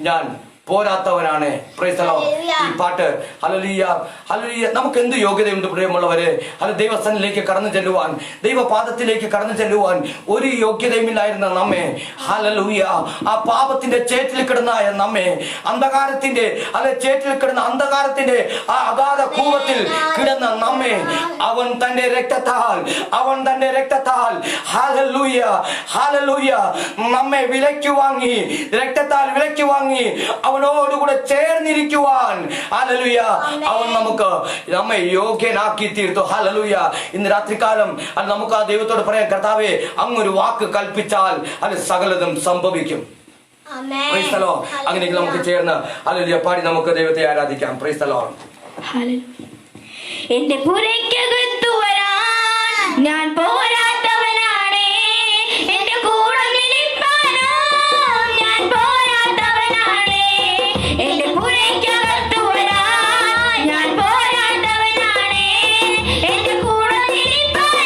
ഞാൻ പോരാത്തവനാണ്. Price the Lord. ഈ പാട്ട് ഹല്ലേലൂയ, ഹല്ലേലൂയ. നമുക്ക് എന്ത് യോഗ്യതയുണ്ട് പ്രിയമുള്ളവരെ? ദൈവസന്നിധിയിലേക്ക് കടന്നു ചെല്ലുവാൻ, ദൈവപാദത്തിലേക്ക് കടന്നു ചെല്ലുവാൻ ഒരു യോഗ്യതയുമില്ലായിരുന്ന നമ്മെ ഹല്ലേലൂയ ആ പാപത്തിന്റെ ചേറ്റിൽ കിടന്നായ നമ്മെ, അന്ധകാരത്തിന്റെ ചേറ്റിൽ കിടന്ന അന്ധകാരത്തിന്റെ ആ അഗാധ കൂപത്തിൽ കിടന്ന നമ്മെ അവൻ തന്റെ രക്തത്താൽ ഹല്ലേലൂയ, ഹല്ലേലൂയ നമ്മെ വിലയ്ക്ക് വാങ്ങി, രക്തത്താൽ വിലയ്ക്ക് വാങ്ങി അവനോടുകൂടെ ചേർന്നിരിക്കുവാൻ ഹല്ലേലൂയ അവൻ നമ്മെ യോഗ്യനാക്കി തീർത്തു. ഹല്ലേലൂയ. ഇന്ന് രാത്രികാലം നമുക്ക് ആ ദൈവത്തോട് പറയാം, കർത്താവേ അങ്ങൊരു വാക്ക് കൽപ്പിച്ചാൽ അത് സകലതും സംഭവിക്കും. Price the Lord. അങ്ങനെയെങ്കിൽ നമുക്ക് ചേർന്ന് ഹല്ലേലൂയ പാടി നമുക്ക് ദൈവത്തെ ആരാധിക്കാം. Praise the Lord. എന്റെ പുരയ്ക്കകത്തു വരാൻ ഞാൻ പോരാത്തവനാണേ, എന്റെ കൂടെ നിൽപ്പാനോ ഞാൻ പോരാത്തവനാണേ, എന്റെ പുരയ്ക്കകത്തു വരാൻ ഞാൻ പോരാത്തവനാണേ, എന്റെ കൂടെ നിൽപ്പാനോ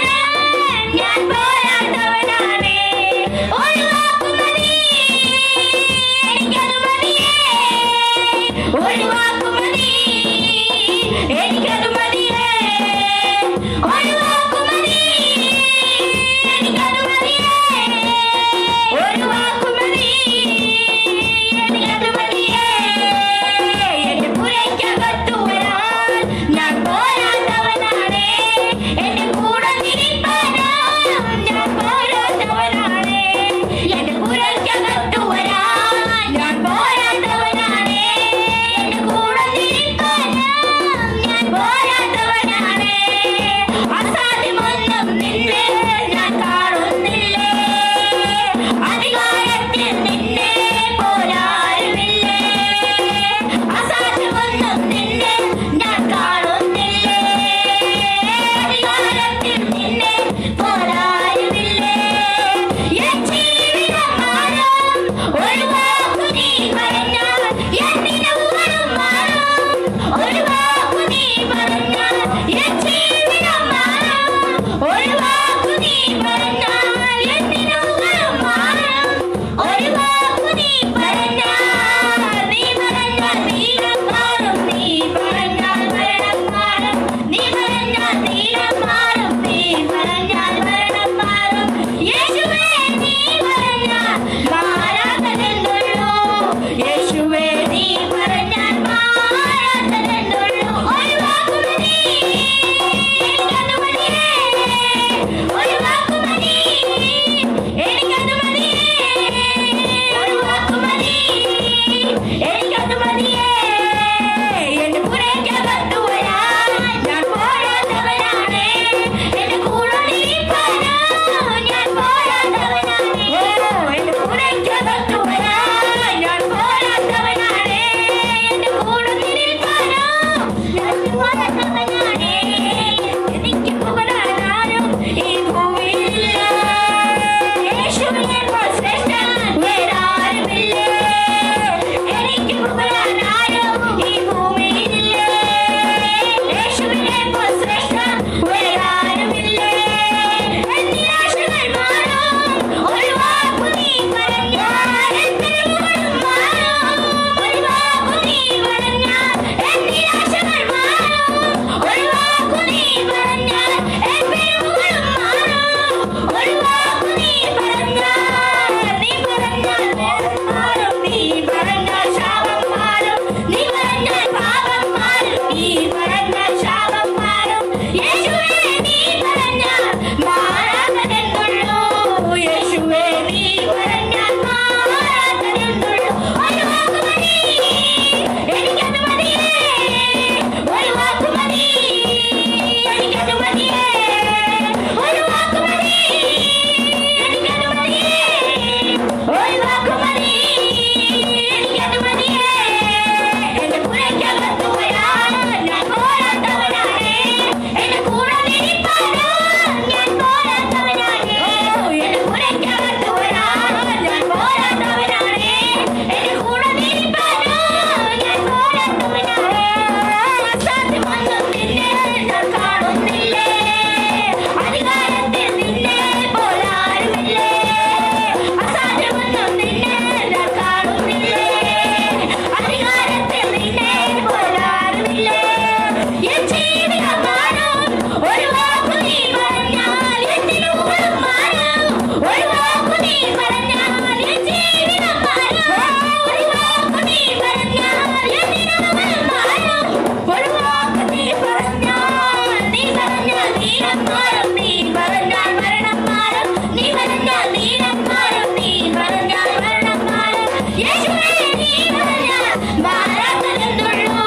ദീനം മാറും. നീ പറഞ്ഞാൽ മരണം മാറും. യേശുവേ നീ പറഞ്ഞാൽ മാറാത്തതെന്നുള്ളൂ.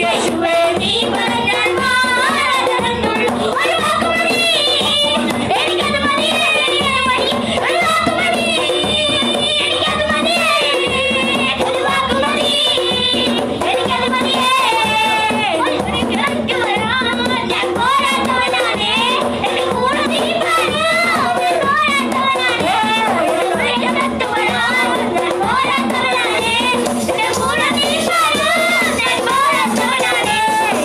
യേശുവേ നീ പറഞ്ഞാൽ മാറാത്തതെന്നുള്ളൂ. ഒരു വാക്ക് മതി, എനിക്കത് മതി, എനിക്കത് മതി. ഒരു വാക്ക് മതി, എനിക്കത് മതി. ഒരു വാക്ക് മതി, എനിക്കത് മതി. ഒരിക്കലേക്ക് വരാൻ ഞാൻ പോരാത്തവനാണ്. എന്റെ കൂടെ നിൽക്കാനോ ഞാൻ പോരാത്തവനാണ്. ഒരിക്കലേക്ക് വരാൻ ഞാൻ പോരാത്തവനാണ്. എന്റെ കൂടെ നിൽക്കാനോ ഞാൻ പോരാത്തവനാണ്.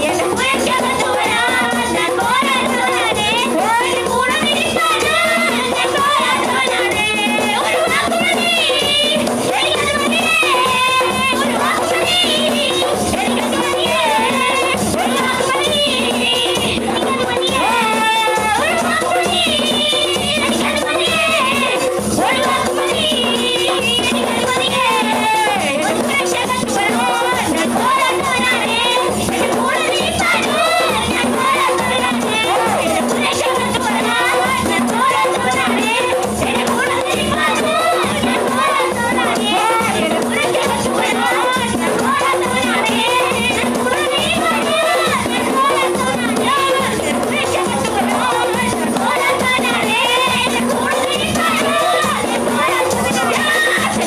എന്റെ പുരയ്ക്കകത്ത് വരാൻ ഞാൻ പോരാത്തവനാണ്. എന്റെ കൂടെ നിൽക്കാനോ ഞാൻ പോരാത്തവനാണ്. ഒരു വാക്ക് മതി, എനിക്കത് മതി. ഒരു വാക്ക് മതി, എനിക്കത് മതി. ഒരു വാക്ക് മതി, എനിക്കത് മതി. ഒരു വാക്ക് മതി, എനിക്കത് മതി. ഒരു വാക്ക് മതി, എനിക്കത് മതി. ഒരു പുരയ്ക്കകത്ത് വരാൻ ഞാൻ പോരാത്തവനാണ്. എന്റെ കൂടെ നിൽക്കാനോ ഞാൻ പോരാത്തവനാണ്. എന്റെ പുരയ്ക്കകത്ത് വരാൻ ഞാൻ പോരാത്തവനാണ്. എന്റെ കൂടെ നിൽക്കാനോ ഞാൻ പോരാത്തവനാണ്. എന്റെ പുരയ്ക്കകത്ത് വരാൻ ഞാൻ പോരാത്തവനാണ്. എന്റെ കൂടെ നിൽക്കാനോ ഞാൻ പോരാത്തവനാണ്.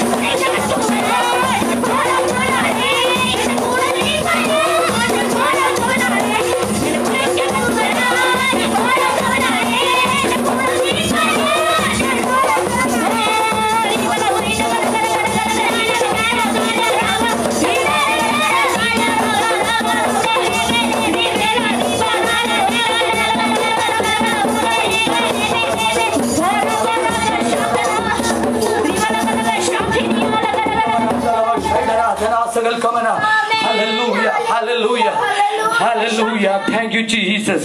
എന്റെ പുരയ്ക്കകത്ത് വരാൻ ഞാൻ പോരാത്തവനാണ്. എന്റെ കൂടെ നിൽക്കാനോ ഞാൻ പോരാത്തവനാണ്. എന്റെ പുരയ്ക്കകത്ത് വരാൻ ഞാൻ പോരാത്തവനാണ്. എന്റെ കൂടെ നിൽക്കാനോ ഞാൻ പോരാത്തവനാണ്. എന്റെ പുരയ്ക്കകത്ത് വരാൻ ഞാൻ പോരാത്തവനാണ്. എന്റെ കൂടെ നിൽക്കാനോ ഞാൻ Hallelujah, hallelujah, hallelujah. Thank you, Jesus.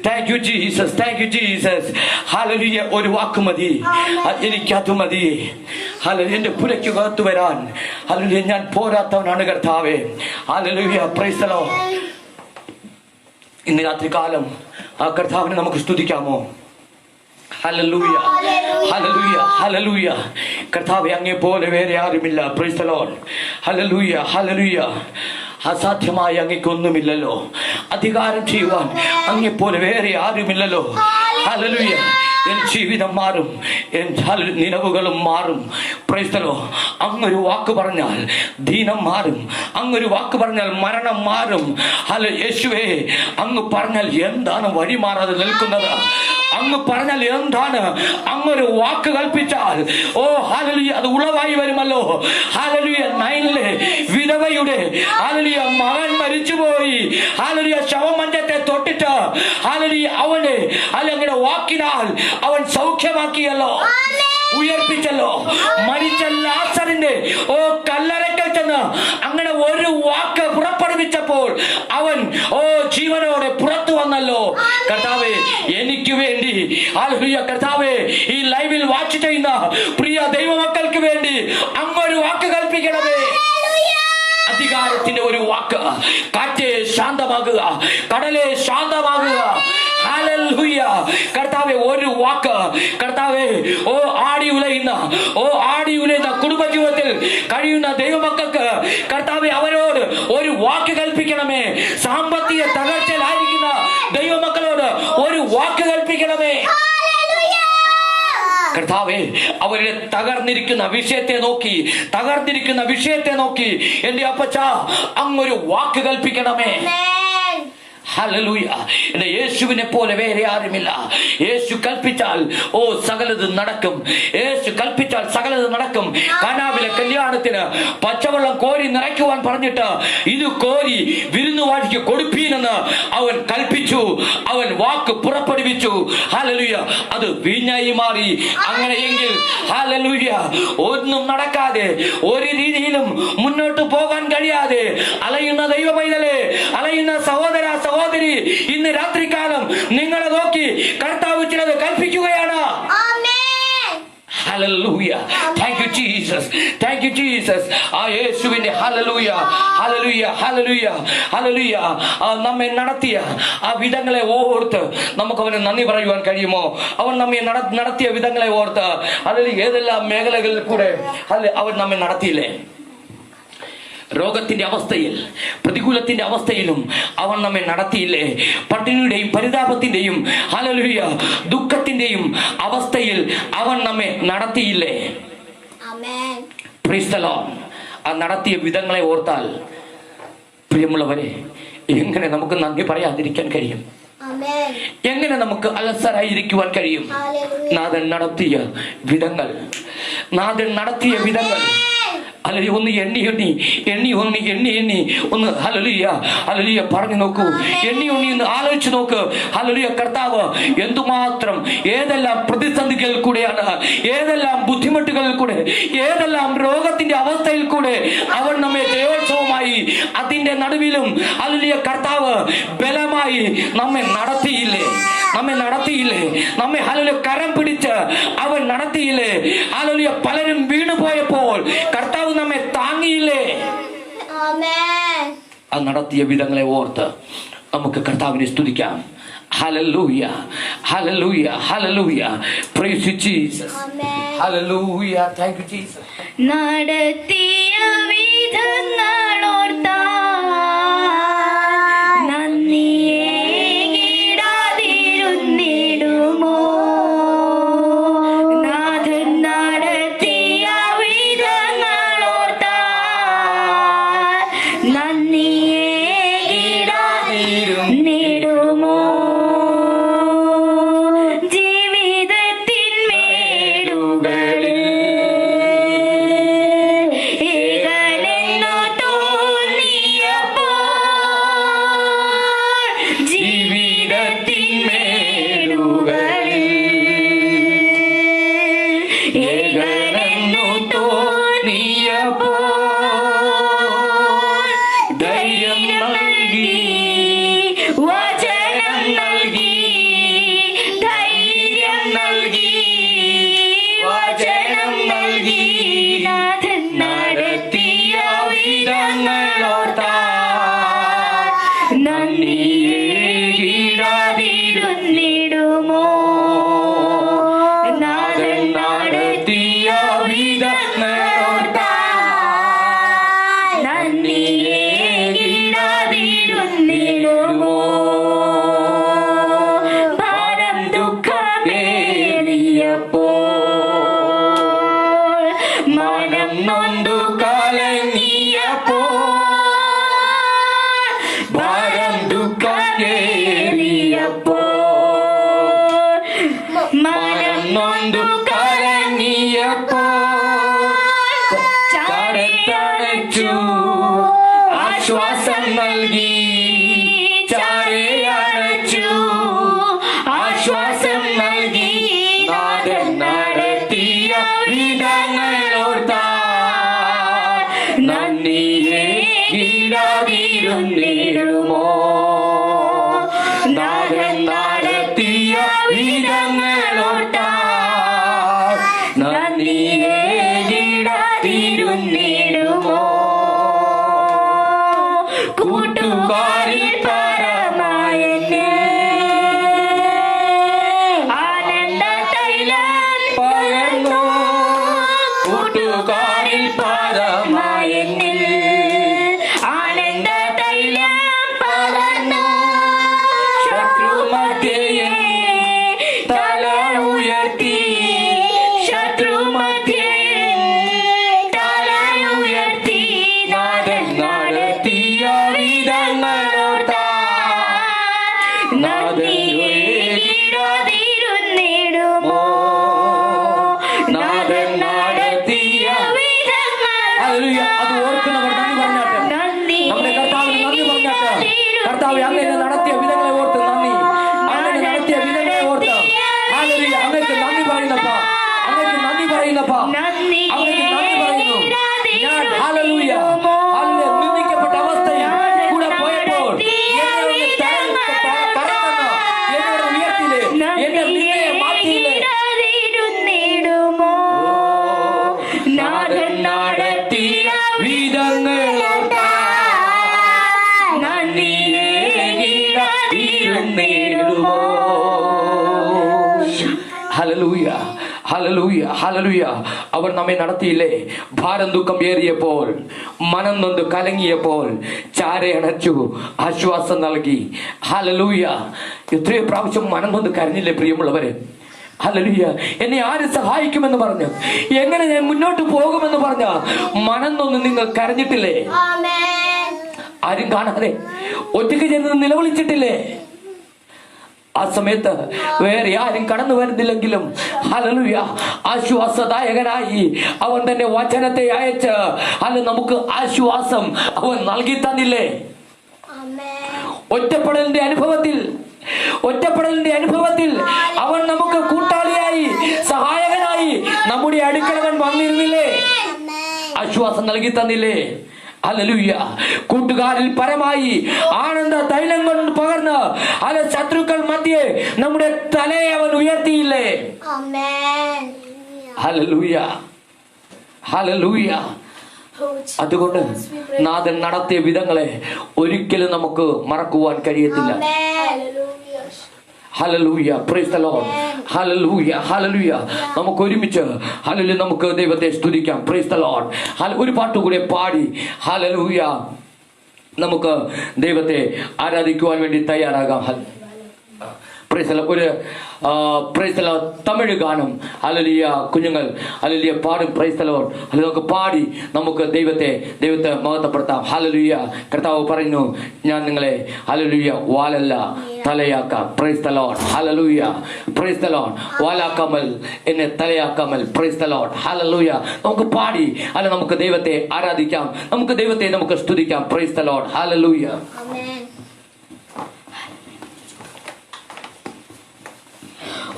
Thank you, Jesus. Thank you, Jesus. Hallelujah. ഒരു വാക്ക് മതി, എനിക്കത് മതി. Hallelujah. എന്റെ പുരയ്ക്കകത്ത് വരാൻ Hallelujah. ഞാൻ പോരാത്തവനാണ് കർത്താവേ. Hallelujah. Praise the Lord. ഇന്ന് രാത്രികാലം ആ കർത്താവിനെ നമുക്ക് സ്തുതിക്കാമോ? Hallelujah, hallelujah, hallelujah. കർത്താവേ, അങ്ങേ പോലെ വേറെ ആരുമില്ല. Price the Lord. Hallelujah, hallelujah. അസാധ്യമായ അങ്ങേക്കൊന്നുമില്ലല്ലോ. അധികാരം ചെയ്യുവാൻ അങ്ങേ പോലെ വേറെ ആരുമില്ലല്ലോ. ഹല്ലേലൂയ. എൻ ജീവിതം മാറും, എൻ നിലവുകളും മാറും. Price the Lord. അങ്ങൊരു വാക്ക് പറഞ്ഞാൽ ദീനം മാറും. അങ്ങൊരു വാക്ക് പറഞ്ഞാൽ മരണം മാറും. ഹല്ലേലൂയ. യേശുവേ, അങ്ങ് പറഞ്ഞാൽ എന്താണ് വഴി മാറാതെ നിൽക്കുന്നത്? അങ്ങ് പറഞ്ഞാൽ എന്താണ്? അങ്ങൊരു വാക്ക് കൽപ്പിച്ചാൽ ഓ ഹല്ലേലൂയ അത് ഉളവായി വരുമല്ലോ. ഹല്ലേലൂയ. നൈനിലെ വിധവയുടെ ഹല്ലേലൂയ മകൻ മരിച്ചുപോയി. ഹല്ലേലൂയ ശവമഞ്ചത്തെ തൊട്ടിട്ട് ഹല്ലേലൂയ അവനെ അങ്ങനെ വാക്കിനാൽ അവൻ സൗഖ്യമാക്കിയല്ലോ, ഉയർപ്പിച്ചല്ലോ. മരിച്ച ലാസറിന്റെ കല്ലറയ്ക്കൽ ചെന്ന് അങ്ങനെ ഒരു വാക്ക് പുറപ്പെടുവിച്ചപ്പോൾ അവൻ ജീവനോടെ പുറത്തു വന്നല്ലോ. കർത്താവേ, എനിക്ക് വേണ്ടി ഹല്ലേലൂയ കർത്താവേ, ഈ ലൈവിൽ വാച്ച് ചെയ്യുന്ന പ്രിയ ദൈവമക്കൾക്ക് വേണ്ടി അങ്ങൊരു വാക്ക് കൽപ്പിക്കണമേ. അധികാരത്തിന്റെ ഒരു വാക്ക്. കാറ്റേ ശാന്തമാകുക, കടലേ ശാന്തമാകുക. ഹല്ലേലൂയ. കർത്താവേ, ഒരു വാക്ക്. കർത്താവേ, ആടി ഉലയുന്ന കുടുംബജീവിതത്തിൽ കഴിയുന്ന ദൈവമക്കൾക്ക് കർത്താവേ അവരോട് ഒരു വാക്ക് കൽപ്പിക്കണമേ. സാമ്പത്തിക തകർച്ചയിലായിരിക്കുന്ന ദൈവമക്കളോട് ഒരു വാക്ക് കൽപ്പിക്കണമേ. കർത്താവേ, അവരുടെ തകർന്നിരിക്കുന്ന വിഷയത്തെ നോക്കി എന്റെ അപ്പച്ച അങ്ങൊരു വാക്ക് കൽപ്പിക്കണമേ. ഹല്ലേലൂയ. എന്റെ യേശുവിനെ പോലെ വേറെ ആരുമില്ല. യേശു കൽപ്പിച്ചാൽ സകലത് നടക്കും. യേശു കൽപ്പിച്ചാൽ സകലത് നടക്കും. കാനാവിലെ കല്യാണത്തിന് പച്ചവെള്ളം കോരി നിറയ്ക്കുവാൻ പറഞ്ഞിട്ട് ഇത് കോരി വിരുന്നുവാഴിക്ക് കൊടുപ്പീനെന്ന് അവൻ കൽപ്പിച്ചു. അവൻ വാക്ക് പുറപ്പെടുവിച്ചു. ഹല്ലേലൂയ. അത് വീഞ്ഞായി മാറി. അങ്ങനെയെങ്കിൽ ഹല്ലേലൂയ ഒന്നും നടക്കാതെ, ഒരു രീതിയിലും മുന്നോട്ട് പോകാൻ കഴിയാതെ അലയുന്ന ദൈവ പൈതലേ, അലയുന്ന സഹോദര സഹോദരി, ഇന്ന് രാത്രികാലം നിങ്ങളെ നോക്കി കർത്താവ് ചിലത് കൽപ്പിക്കുകയാണ്. Hallelujah. Thank you Jesus, thank you Jesus. ആ യേശുവിന്റെ ഹല്ലേലൂയ, ഹല്ലേലൂയ, ഹല്ലേലൂയ, ഹല്ലേലൂയ. നമ്മെ നടത്തിയ ആ വിധങ്ങളെ ഓർത്ത് നമുക്ക് അവന് നന്ദി പറയുവാൻ കഴിയുമോ? അവൻ നമ്മെ നടത്തിയ വിധങ്ങളെ ഓർത്ത് അതിൽ ഏതെല്ലാം മേഖലകളിൽ കൂടെ അവൻ നമ്മെ നടത്തിയില്ലേ? രോഗത്തിന്റെ അവസ്ഥയിൽ, പ്രതികൂലത്തിന്റെ അവസ്ഥയിലും അവൻ നമ്മെ നടത്തിയില്ലേ? പട്ടിണിയുടെയും പരിതാപത്തിന്റെയും ഹല്ലേലൂയ ദുഃഖത്തിന്റെയും അവസ്ഥയിൽ അവൻ നമ്മെ നടത്തിയില്ലേ? Price the Lord. ആ നടത്തിയ വിധങ്ങളെ ഓർത്താൽ പ്രിയമുള്ളവരെ, എങ്ങനെ നമുക്ക് നന്ദി പറയാതിരിക്കാൻ കഴിയും? എങ്ങനെ നമുക്ക് അലസരായിരിക്കുവാൻ കഴിയും? നാഥൻ നടത്തിയ വിധങ്ങൾ, നാഥൻ നടത്തിയ വിധങ്ങൾ ഹല്ലേലൂയ ഒന്ന് എണ്ണി ഒന്ന് ഹല്ലേലൂയ പറഞ്ഞു നോക്കൂ. എണ്ണി ഒന്ന് ആലോചിച്ച് നോക്ക്. ഹല്ലേലൂയ കർത്താവ് എന്തുമാത്രം ഏതെല്ലാം പ്രതിസന്ധികളിൽ കൂടെയാണ്, ഏതെല്ലാം ബുദ്ധിമുട്ടുകളിൽ കൂടെ, ഏതെല്ലാം രോഗത്തിന്റെ അവസ്ഥയിൽ കൂടെ അവൻ നമ്മെ ജയോത്സവമായി അതിന്റെ നടുവിലും ഹല്ലേലൂയ കർത്താവ് ബലമായി നമ്മെ നടത്തിയില്ലേ? നമ്മെ ഹല്ലേലൂയ കരം പിടിച്ച് അവൻ നടത്തിയില്ലേ? ഹല്ലേലൂയ പലരും വീണുപോയപ്പോൾ കർത്താവ് നമ്മെ താങ്ങിയില്ലേ? ആ നടത്തിയ വിധങ്ങളെ ഓർത്ത് നമുക്ക് കർത്താവിനെ സ്തുതിക്കാം. Hallelujah, hallelujah, hallelujah. Praise you Jesus. Hallelujah. Thank you Jesus. നടത്തിയ വിധങ്ങൾ ഓർത്താൽ നന്ദിയേകിടാതിരുന്നിടുമോ? നാഥൻ നടത്തിയ വിധങ്ങൾ ഓർത്താൽ നന്ദിയേകിടാതിരുന്നിടുമോ? ജീവിതത്തിൻ മേടുകളിൽ ഏകനെന്നു തോന്നിയപ്പോൾ, ജീവിതത്തിൻ മേടുകളിൽ ഏകനെന്നു തോന്നിയപ്പോൾ ധൈര്യം നൽകി, വചനം നൽകി, ധൈര്യം നൽകി, വചനം നൽകി. നാഥൻ നടത്തിയ വിധങ്ങൾ ഓർത്താൽ നന്ദിയേകിടാതിരുന്നിടുമോ? നാഥൻ നടത്തിയ വിധങ്ങൾ ഓർത്താൽ നന്ദിയേകിടാതിരുന്നിടുമോ? ഭാരം ദുഃഖമേറിയപ്പോൾ, മനം നൊന്തു കലങ്ങിയപ്പോൾ, ഭാരം ദുഃഖമേറിയപ്പോൾ, മനം നൊന്തു കലങ്ങിയപ്പോൾ ചാരത്തണച്ചു, ആശ്വാസം നൽകി, ചാരയണച്ചു, ആശ്വാസം നൽകി. നാഥൻ നടത്തിയ വിധങ്ങൾ ഓർത്താൽ നന്ദിയേകിടാതിരുന്നിടുമോ? നാഥൻ നടത്തിയ വിധങ്ങൾ ഓർത്താൽ നന്ദിയേകിടാതിരുന്നിടുമോ? കൂട്ടുകാരിൽ പരമായെന്നെ ആനന്ദ തൈലം പകർന്നു, കൂട്ടുകാരിൽ പരമായെന്നെ ആനന്ദ തൈലം പകർന്നു. ശത്രുമധ്യേ തല ഉയർത്തി, ശത്രുമധ്യേ തല ഉയർത്തി. നാഥൻ നടത്തിയ വിധങ്ങൾ ഓർത്താൽ നന്ദിയേകിടാതിരുന്നിടുമോ? നാഥൻ നടത്തിയ വിധങ്ങൾ. ഹല്ലേലൂയ. അത് ഓർക്കുന്നവർ നന്ദി പറഞ്ഞാട്ടെ. നമ്മുടെ കർത്താവിന് നന്ദി പറഞ്ഞാട്ടെ. കർത്താവേ, അങ്ങനെ നടത്തിയ വിധങ്ങളെ ഓർത്ത് നന്ദി. അങ്ങനെ നടത്തിയ വിധങ്ങളെ ഓർത്ത് ഹല്ലേലൂയ. അങ്ങേക്ക് നന്ദി പറയുന്നപ്പാ, അങ്ങേക്ക് നന്ദി പറയുന്നപ്പാ, അങ്ങേക്ക് നന്ദി പറയുന്നു. ഞാൻ ഹല്ലേലൂയ, ഹല്ലേലൂയ നിന്ദിക്കപ്പെട്ട അവസ്ഥയിൽ കൂടെ പോയപ്പോൾ എന്നെ കരത്തന്ന് എന്നെ ഉയർത്തിയില്ലേ? എന്നെ നിന്നെ മാറ്റിയില്ലേ? നന്ദിയേകിടാതിരുന്നിടുമോ? നാഥൻ നടത്തിയ വിധങ്ങളോർത്താൽ നന്ദിയേകിടുമോ. Hallelujah, hallelujah, hallelujah. അവർ നമ്മെ നടത്തിയില്ലേ? ഭാരം ദുഃഖം ഏറിയപ്പോൾ, മനം നൊന്ത് കലങ്ങിയപ്പോൾ ചാരയണച്ചു, ആശ്വാസം നൽകി. ഹല്ലേലൂയ. എത്രയോ പ്രാവശ്യം മനം നൊന്ത് കരഞ്ഞില്ലേ പ്രിയമുള്ളവരെ? ഹല്ലേലൂയ. എന്നെ ആര് സഹായിക്കുമെന്ന് പറഞ്ഞ്, എങ്ങനെ ഞാൻ മുന്നോട്ട് പോകുമെന്ന് പറഞ്ഞ മനം നൊന്ന് നിങ്ങൾ കരഞ്ഞിട്ടില്ലേ? ആരും കാണാതെ ഒറ്റയ്ക്ക് ചെന്ന് നിലവിളിച്ചിട്ടില്ലേ? ആ സമയത്ത് വേറെ ആരും കടന്നു വരുന്നില്ലെങ്കിലും ഹല്ലേലൂയ ആശ്വാസദായകനായി അവൻ തന്നെ വചനത്തെ അയച്ച് നമുക്ക് ആശ്വാസം അവൻ നൽകി തന്നില്ലേ? ഒറ്റപ്പെടലിന്റെ അനുഭവത്തിൽ അവൻ നമുക്ക് കൂട്ടാളിയായി സഹായകനായി നമ്മുടെ അടുക്കളവൻ വന്നിരുന്നില്ലേ? ആശ്വാസം നൽകി തന്നില്ലേ? ഹല്ലേലൂയ. കൂട്ടുകാരിൽ പരമായി ആനന്ദ തൈലം കൊണ്ട് പകർന്ന് ശത്രുക്കൾ മധ്യേ നമ്മുടെ തലയെ അവൻ ഉയർത്തിയില്ലേ? Hallelujah, hallelujah. അതുകൊണ്ട് നാഥൻ നടത്തിയ വിധങ്ങളെ ഒരിക്കലും നമുക്ക് മറക്കുവാൻ കഴിയത്തില്ല. Hallelujah, praise the Lord. Hallelujah, hallelujah. നമുക്ക് ഒരുമിച്ച് ഹല്ലേലൂയ നമുക്ക് ദൈവത്തെ സ്തുതിക്കാം. Praise the Lord. ഒരു പാട്ട് കൂടെ പാടി ഹല്ലേലൂയ നമുക്ക് ദൈവത്തെ ആരാധിക്കുവാൻ വേണ്ടി തയ്യാറാകാം. Praise the Lord. ഒരു പ്രൈസ് ദി ലോർഡ് തമിഴ് ഗാനം ഹല്ലേലൂയ കുഞ്ഞുങ്ങൾ ഹല്ലേലൂയ പാടും. Praise the Lord. നമുക്ക് പാടി നമുക്ക് ദൈവത്തെ മഹത്വപ്പെടുത്താം. ഹല്ലേലൂയ. കർത്താവ് പറയുന്നു, ഞാൻ നിങ്ങളെ ഹല്ലേലൂയ വാലല്ല തലയാക്കാം. Praise the Lord. Hallelujah, praise the Lord. വാലാക്കാമൽ എന്നെ തലയാക്കാമൽ. Praise the Lord. ഹല്ലേലൂയ. നമുക്ക് പാടി നമുക്ക് ദൈവത്തെ ആരാധിക്കാം, നമുക്ക് ദൈവത്തെ നമുക്ക് സ്തുതിക്കാം. Praise the Lord. ഹല്ലേലൂയ.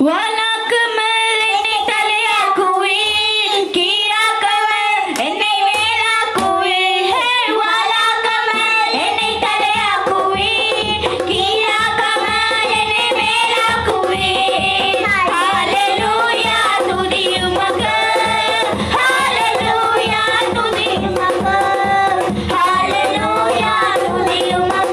വാലാക്കമൽ എന്നെ തലയാക്കുവിൻ, കീഴാക്കമൽ എന്നെ മേലാക്കുവിൻ. വാലാക്കമൽ എന്നെ തലയാക്കുവിൻ, കീഴാക്കമൽ എന്നെ മേലാക്കുവിൻ. ഹല്ലേലൂയ തുതിയുമക, ഹല്ലേലൂയ തുതിയുമക, ഹല്ലേലൂയ തുതിയുമക.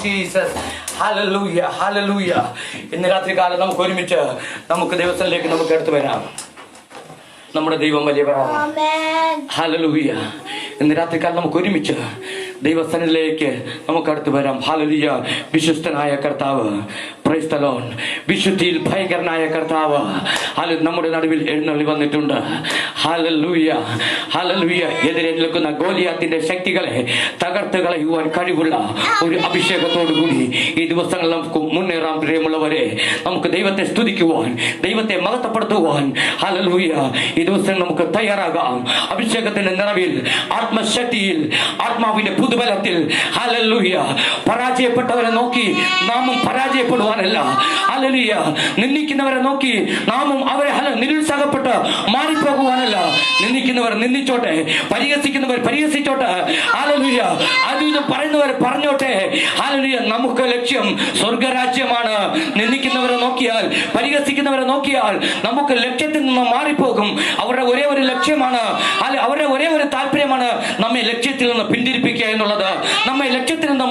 ജീസസ്. Hallelujah, hallelujah. ഇന്ന് രാത്രികാലം നമുക്ക് ഒരുമിച്ച് നമുക്ക് ദൈവത്തിലേക്ക് നമുക്ക് എടുത്തു വരാം. നമ്മുടെ ദൈവം വലിയവനാണ്. ഹല്ലേലൂയ. ഇന്ന് രാത്രികാലം നമുക്ക് ഒരുമിച്ച് ദൈവസന്നിധിയിലേക്ക് നമുക്ക് അടുത്ത് വരാം. ഹല്ലേലൂയ. വിശ്വസ്തനായ കർത്താവ്, പ്രൈസ് ദ ലോർഡ്, വിശുദ്ധിയിൽ ഭയങ്കരനായ കർത്താവ് നമ്മുടെ നടുവിൽ എഴുന്നള്ളി വന്നിട്ടുണ്ട്. Hallelujah, hallelujah. എതിരെ നിൽക്കുന്ന ഗോലിയാത്തിന്റെ ശക്തികളെ തകർത്ത് കളയുവാൻ കഴിവുള്ള ഒരു അഭിഷേകത്തോടു കൂടി ഈ ദിവസങ്ങളിൽ നമുക്ക് മുന്നേറാൻ പ്രിയമുള്ളവരെ. നമുക്ക് ദൈവത്തെ സ്തുതിക്കുവാൻ, ദൈവത്തെ മഹത്വപ്പെടുത്തുവാൻ ഹല്ലേലൂയ ഈ ദിവസം നമുക്ക് തയ്യാറാകാം. അഭിഷേകത്തിന്റെ നിറവിൽ, ആത്മശക്തിയിൽ, ആത്മാവിന്റെ പുതുബലത്തിൽ ഹല്ലേലൂയ. പരാജയപ്പെട്ടവരെ നോക്കി നാമും പരാജയപ്പെടുവാനല്ല, ഹല്ലേലൂയ. നിന്ദിക്കുന്നവരെ നോക്കി നാമും അവരെ നിരുത്സാഹപ്പെട്ട് മാറിപ്പോകുവാനല്ല. നിന്ദിക്കുന്നവർ നിന്ദിച്ചോട്ടെ, പരിഹസിക്കുന്നവർ പരിഹസിച്ചോട്ടെ, ഹല്ലേലൂയ. അതും പറയുന്നവർ പറഞ്ഞോട്ടെ, ഹല്ലേലൂയ. നമുക്ക് ലക്ഷ്യം സ്വർഗരാജ്യമാണ്. നിന്ദിക്കുന്നവരെ നോക്കിയാൽ, പരിഹസിക്കുന്നവരെ നോക്കിയാൽ നമുക്ക് ലക്ഷ്യത്തിൽ നിന്ന് മാറിപ്പോകും. അവരുടെ ഒരേ ഒരു ലക്ഷ്യമാണ്, അവരുടെ ഒരേ ഒരു താല്പര്യമാണ് നമ്മെ ലക്ഷ്യത്തിൽ നിന്ന് പിന്തിരിപ്പിക്കുക എന്നുള്ളത്, നമ്മെ ലക്ഷ്യത്തിൽ നിന്ന്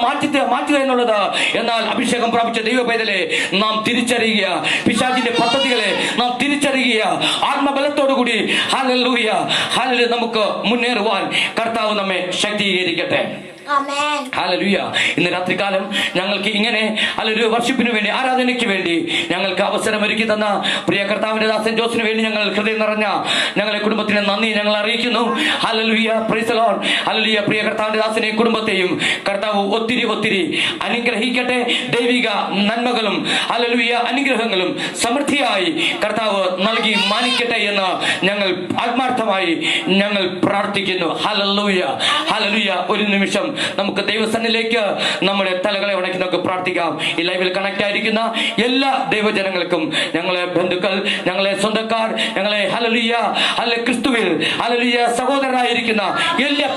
മാറ്റുക എന്നുള്ളത്. എന്നാൽ അഭിഷേകം പ്രാപിച്ച ദൈവ പൈതലെ നാം തിരിച്ചറിയുക, പിശാചിന്റെ പദ്ധതികളെ നാം തിരിച്ചറിയുക. ആത്മബലത്തോടുകൂടി ഹല്ലേലൂയ, ഹല്ലേലൂയ നമുക്ക് മുന്നേറുവാൻ കർത്താവ് നമ്മെ ശക്തീകരിക്കട്ടെ. ഹല്ലേലൂയ. ഇന്ന് രാത്രികാലം ഞങ്ങൾക്ക് ഇങ്ങനെ ഹല്ലേലൂയ വർഷിപ്പിന് വേണ്ടി, ആരാധനയ്ക്ക് വേണ്ടി ഞങ്ങൾക്ക് അവസരം ഒരുക്കി തന്ന പ്രിയ കർത്താവിന്റെ ദാസൻ ജോസിന് വേണ്ടി ഞങ്ങൾ ഹൃദയം നിറഞ്ഞ ഞങ്ങളെ കുടുംബത്തിന് നന്ദി ഞങ്ങൾ അറിയിക്കുന്നു. Hallelujah, praise the Lord. Hallelujah. പ്രിയ കർത്താവിന്റെ ദാസനെ കുടുംബത്തെയും കർത്താവ് ഒത്തിരി ഒത്തിരി അനുഗ്രഹിക്കട്ടെ. ദൈവിക നന്മകളും ഹല്ലേലൂയ അനുഗ്രഹങ്ങളും സമൃദ്ധിയായി കർത്താവ് നൽകി മാനിക്കട്ടെ എന്ന് ഞങ്ങൾ ആത്മാർത്ഥമായി ഞങ്ങൾ പ്രാർത്ഥിക്കുന്നു. Hallelujah, hallelujah. ഒരു നിമിഷം നമുക്ക് ദൈവസന്നിധിയിലേക്ക് നമ്മുടെ തലകളെ ഉണക്കി നമുക്ക് പ്രാർത്ഥിക്കാം. ഈ ലൈവിൽ കണക്ട് ആയിരിക്കുന്ന എല്ലാ ദൈവജനങ്ങൾക്കും, ഞങ്ങളെ ബന്ധുക്കൾ, ഞങ്ങളെ സ്വന്തക്കാർ, ഞങ്ങളെ ഹല്ലേലൂയ ക്രിസ്തുവിൽ ഹല്ലേലൂയ സഹോദരനായിരിക്കുന്ന എല്ലാ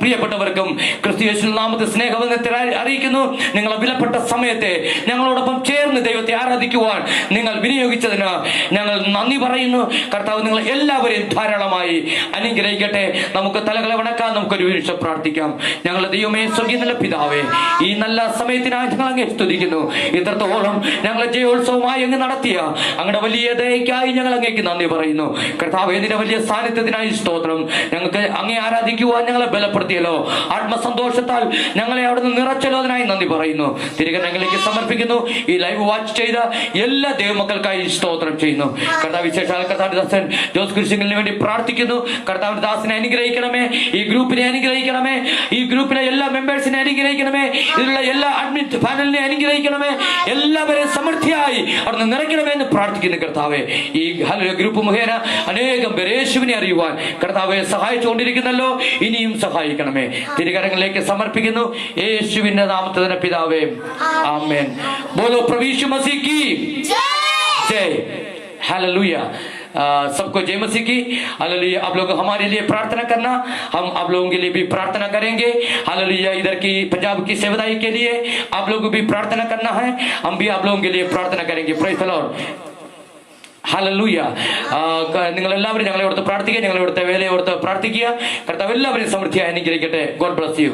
പ്രിയപ്പെട്ടവർക്കും ക്രിസ്തു യേശുവിന്റെ നാമത്തിൽ സ്നേഹവന്ദനത്തെ അറിയിക്കുന്നു. നിങ്ങളെ വിലപ്പെട്ട സമയത്തെ ഞങ്ങളോടൊപ്പം ചേർന്ന് ദൈവത്തെ ആരാധിക്കുവാൻ നിങ്ങൾ വിനിയോഗിച്ചതിന് ഞങ്ങൾ നന്ദി പറയുന്നു. കർത്താവ് നിങ്ങൾ എല്ലാവരെയും ധാരാളമായി അനുഗ്രഹിക്കട്ടെ. നമുക്ക് തലകളെ വണക്കാൻ നമുക്കൊരു നിമിഷം പ്രാർത്ഥിക്കാം. ഞങ്ങളുടെ ദൈവമേ, സ്വർഗ്ഗീയ പിതാവേ, ഈ നല്ല സമയത്തിനായി ഞങ്ങൾ അങ്ങേ സ്തുതിക്കുന്നു. ഇത്രത്തോളം ഞങ്ങളെ ജയോത്സവമായി അങ്ങ് നടത്തിയ അങ്ങയുടെ വലിയ ദയക്കായി ഞങ്ങൾ അങ്ങേക്ക് നന്ദി പറയുന്നു. കർത്താവ് ഇതിന്റെ വലിയ സാന്നിധ്യത്തിനായി സ്തോത്രം. ഞങ്ങൾക്ക് അങ്ങേ ആരാധിക്കുവാൻ ഞങ്ങളെ ബലപ്പെടുത്തിയല്ലോ, ആത്മസന്തോഷത്താൽ ഞങ്ങളെ അവിടുന്ന് നിറച്ചല്ലോ, അതിനായി നന്ദി പറയുന്നു. തിരികെ ഞങ്ങളിലേക്ക് സമർപ്പിക്കുന്നു. ഈ ലൈവ് വാച്ച് ചെയ്ത എല്ലാ ദൈവമക്കൾക്കായി സ്തോത്രം ചെയ്യുന്നു. കർത്താവ് വിശേഷാൽ കർത്താവിന്റെ ദാസൻ ജോസ് കുരിശിലിന് വേണ്ടി പ്രാർത്ഥിക്കുന്നു. കർത്താവിന്റെ ദാസനെ അനുഗ്രഹിക്കണമേ, ഈ ഗ്രൂപ്പിനെ അനുഗ്രഹിക്കണമേ, ഈ ഗ്രൂപ്പിലെ എല്ലാ മെമ്പേഴ്സിനെ അനുഗ്രഹിക്കണമേ, ഇതിലുള്ള എല്ലാ അഡ്മിൻ പാനലിനെ അനുഗ്രഹിക്കണമേ, എല്ലാവരെയും സമൃദ്ധിയായി അവിടുന്ന് നിറയ്ക്കണമേ എന്ന് പ്രാർത്ഥിക്കുന്നു. കർത്താവെ, ഈ ഗ്രൂപ്പ് മുഖേന അനേകം പേര് യേശുവിനെ അറിയുവാൻ കർത്താവെ സഹായിച്ചുകൊണ്ടിരിക്കുന്നല്ലോ, ഇനിയും സഹായിക്കണമേ. തിരുകരങ്ങളിലേക്ക് സമർപ്പിക്കുന്നു യേശുവിന്റെ നാമത്തിൽ തന്നെ പിതാവേ, ആമേൻ. ബോലോ പ്രഭു यीशु मसीह की जय. हालेलुया. सबको जय मसीह की. हालेलुया. आप लोग हमारे लिए प्रार्थना करना, हम आप लोगों के लिए भी प्रार्थना करेंगे. हालेलुया. इधर की पंजाब की सेवदाई के लिए आप लोगों को भी प्रार्थना करना है, हम भी आप लोगों के लिए प्रार्थना करेंगे. Praise the Lord. ഹല്ലേലൂയ. നിങ്ങൾ എല്ലാവരും ഞങ്ങളെ ഓർത്ത് പ്രാർത്ഥിക്കുക, ഞങ്ങളെ ഓർത്ത് വേലയെ ഓർത്ത് പ്രാർത്ഥിക്കുക. കർത്താവ് എല്ലാവരെയും സമൃദ്ധിയായി അനുഗ്രഹിക്കട്ടെ. God bless you.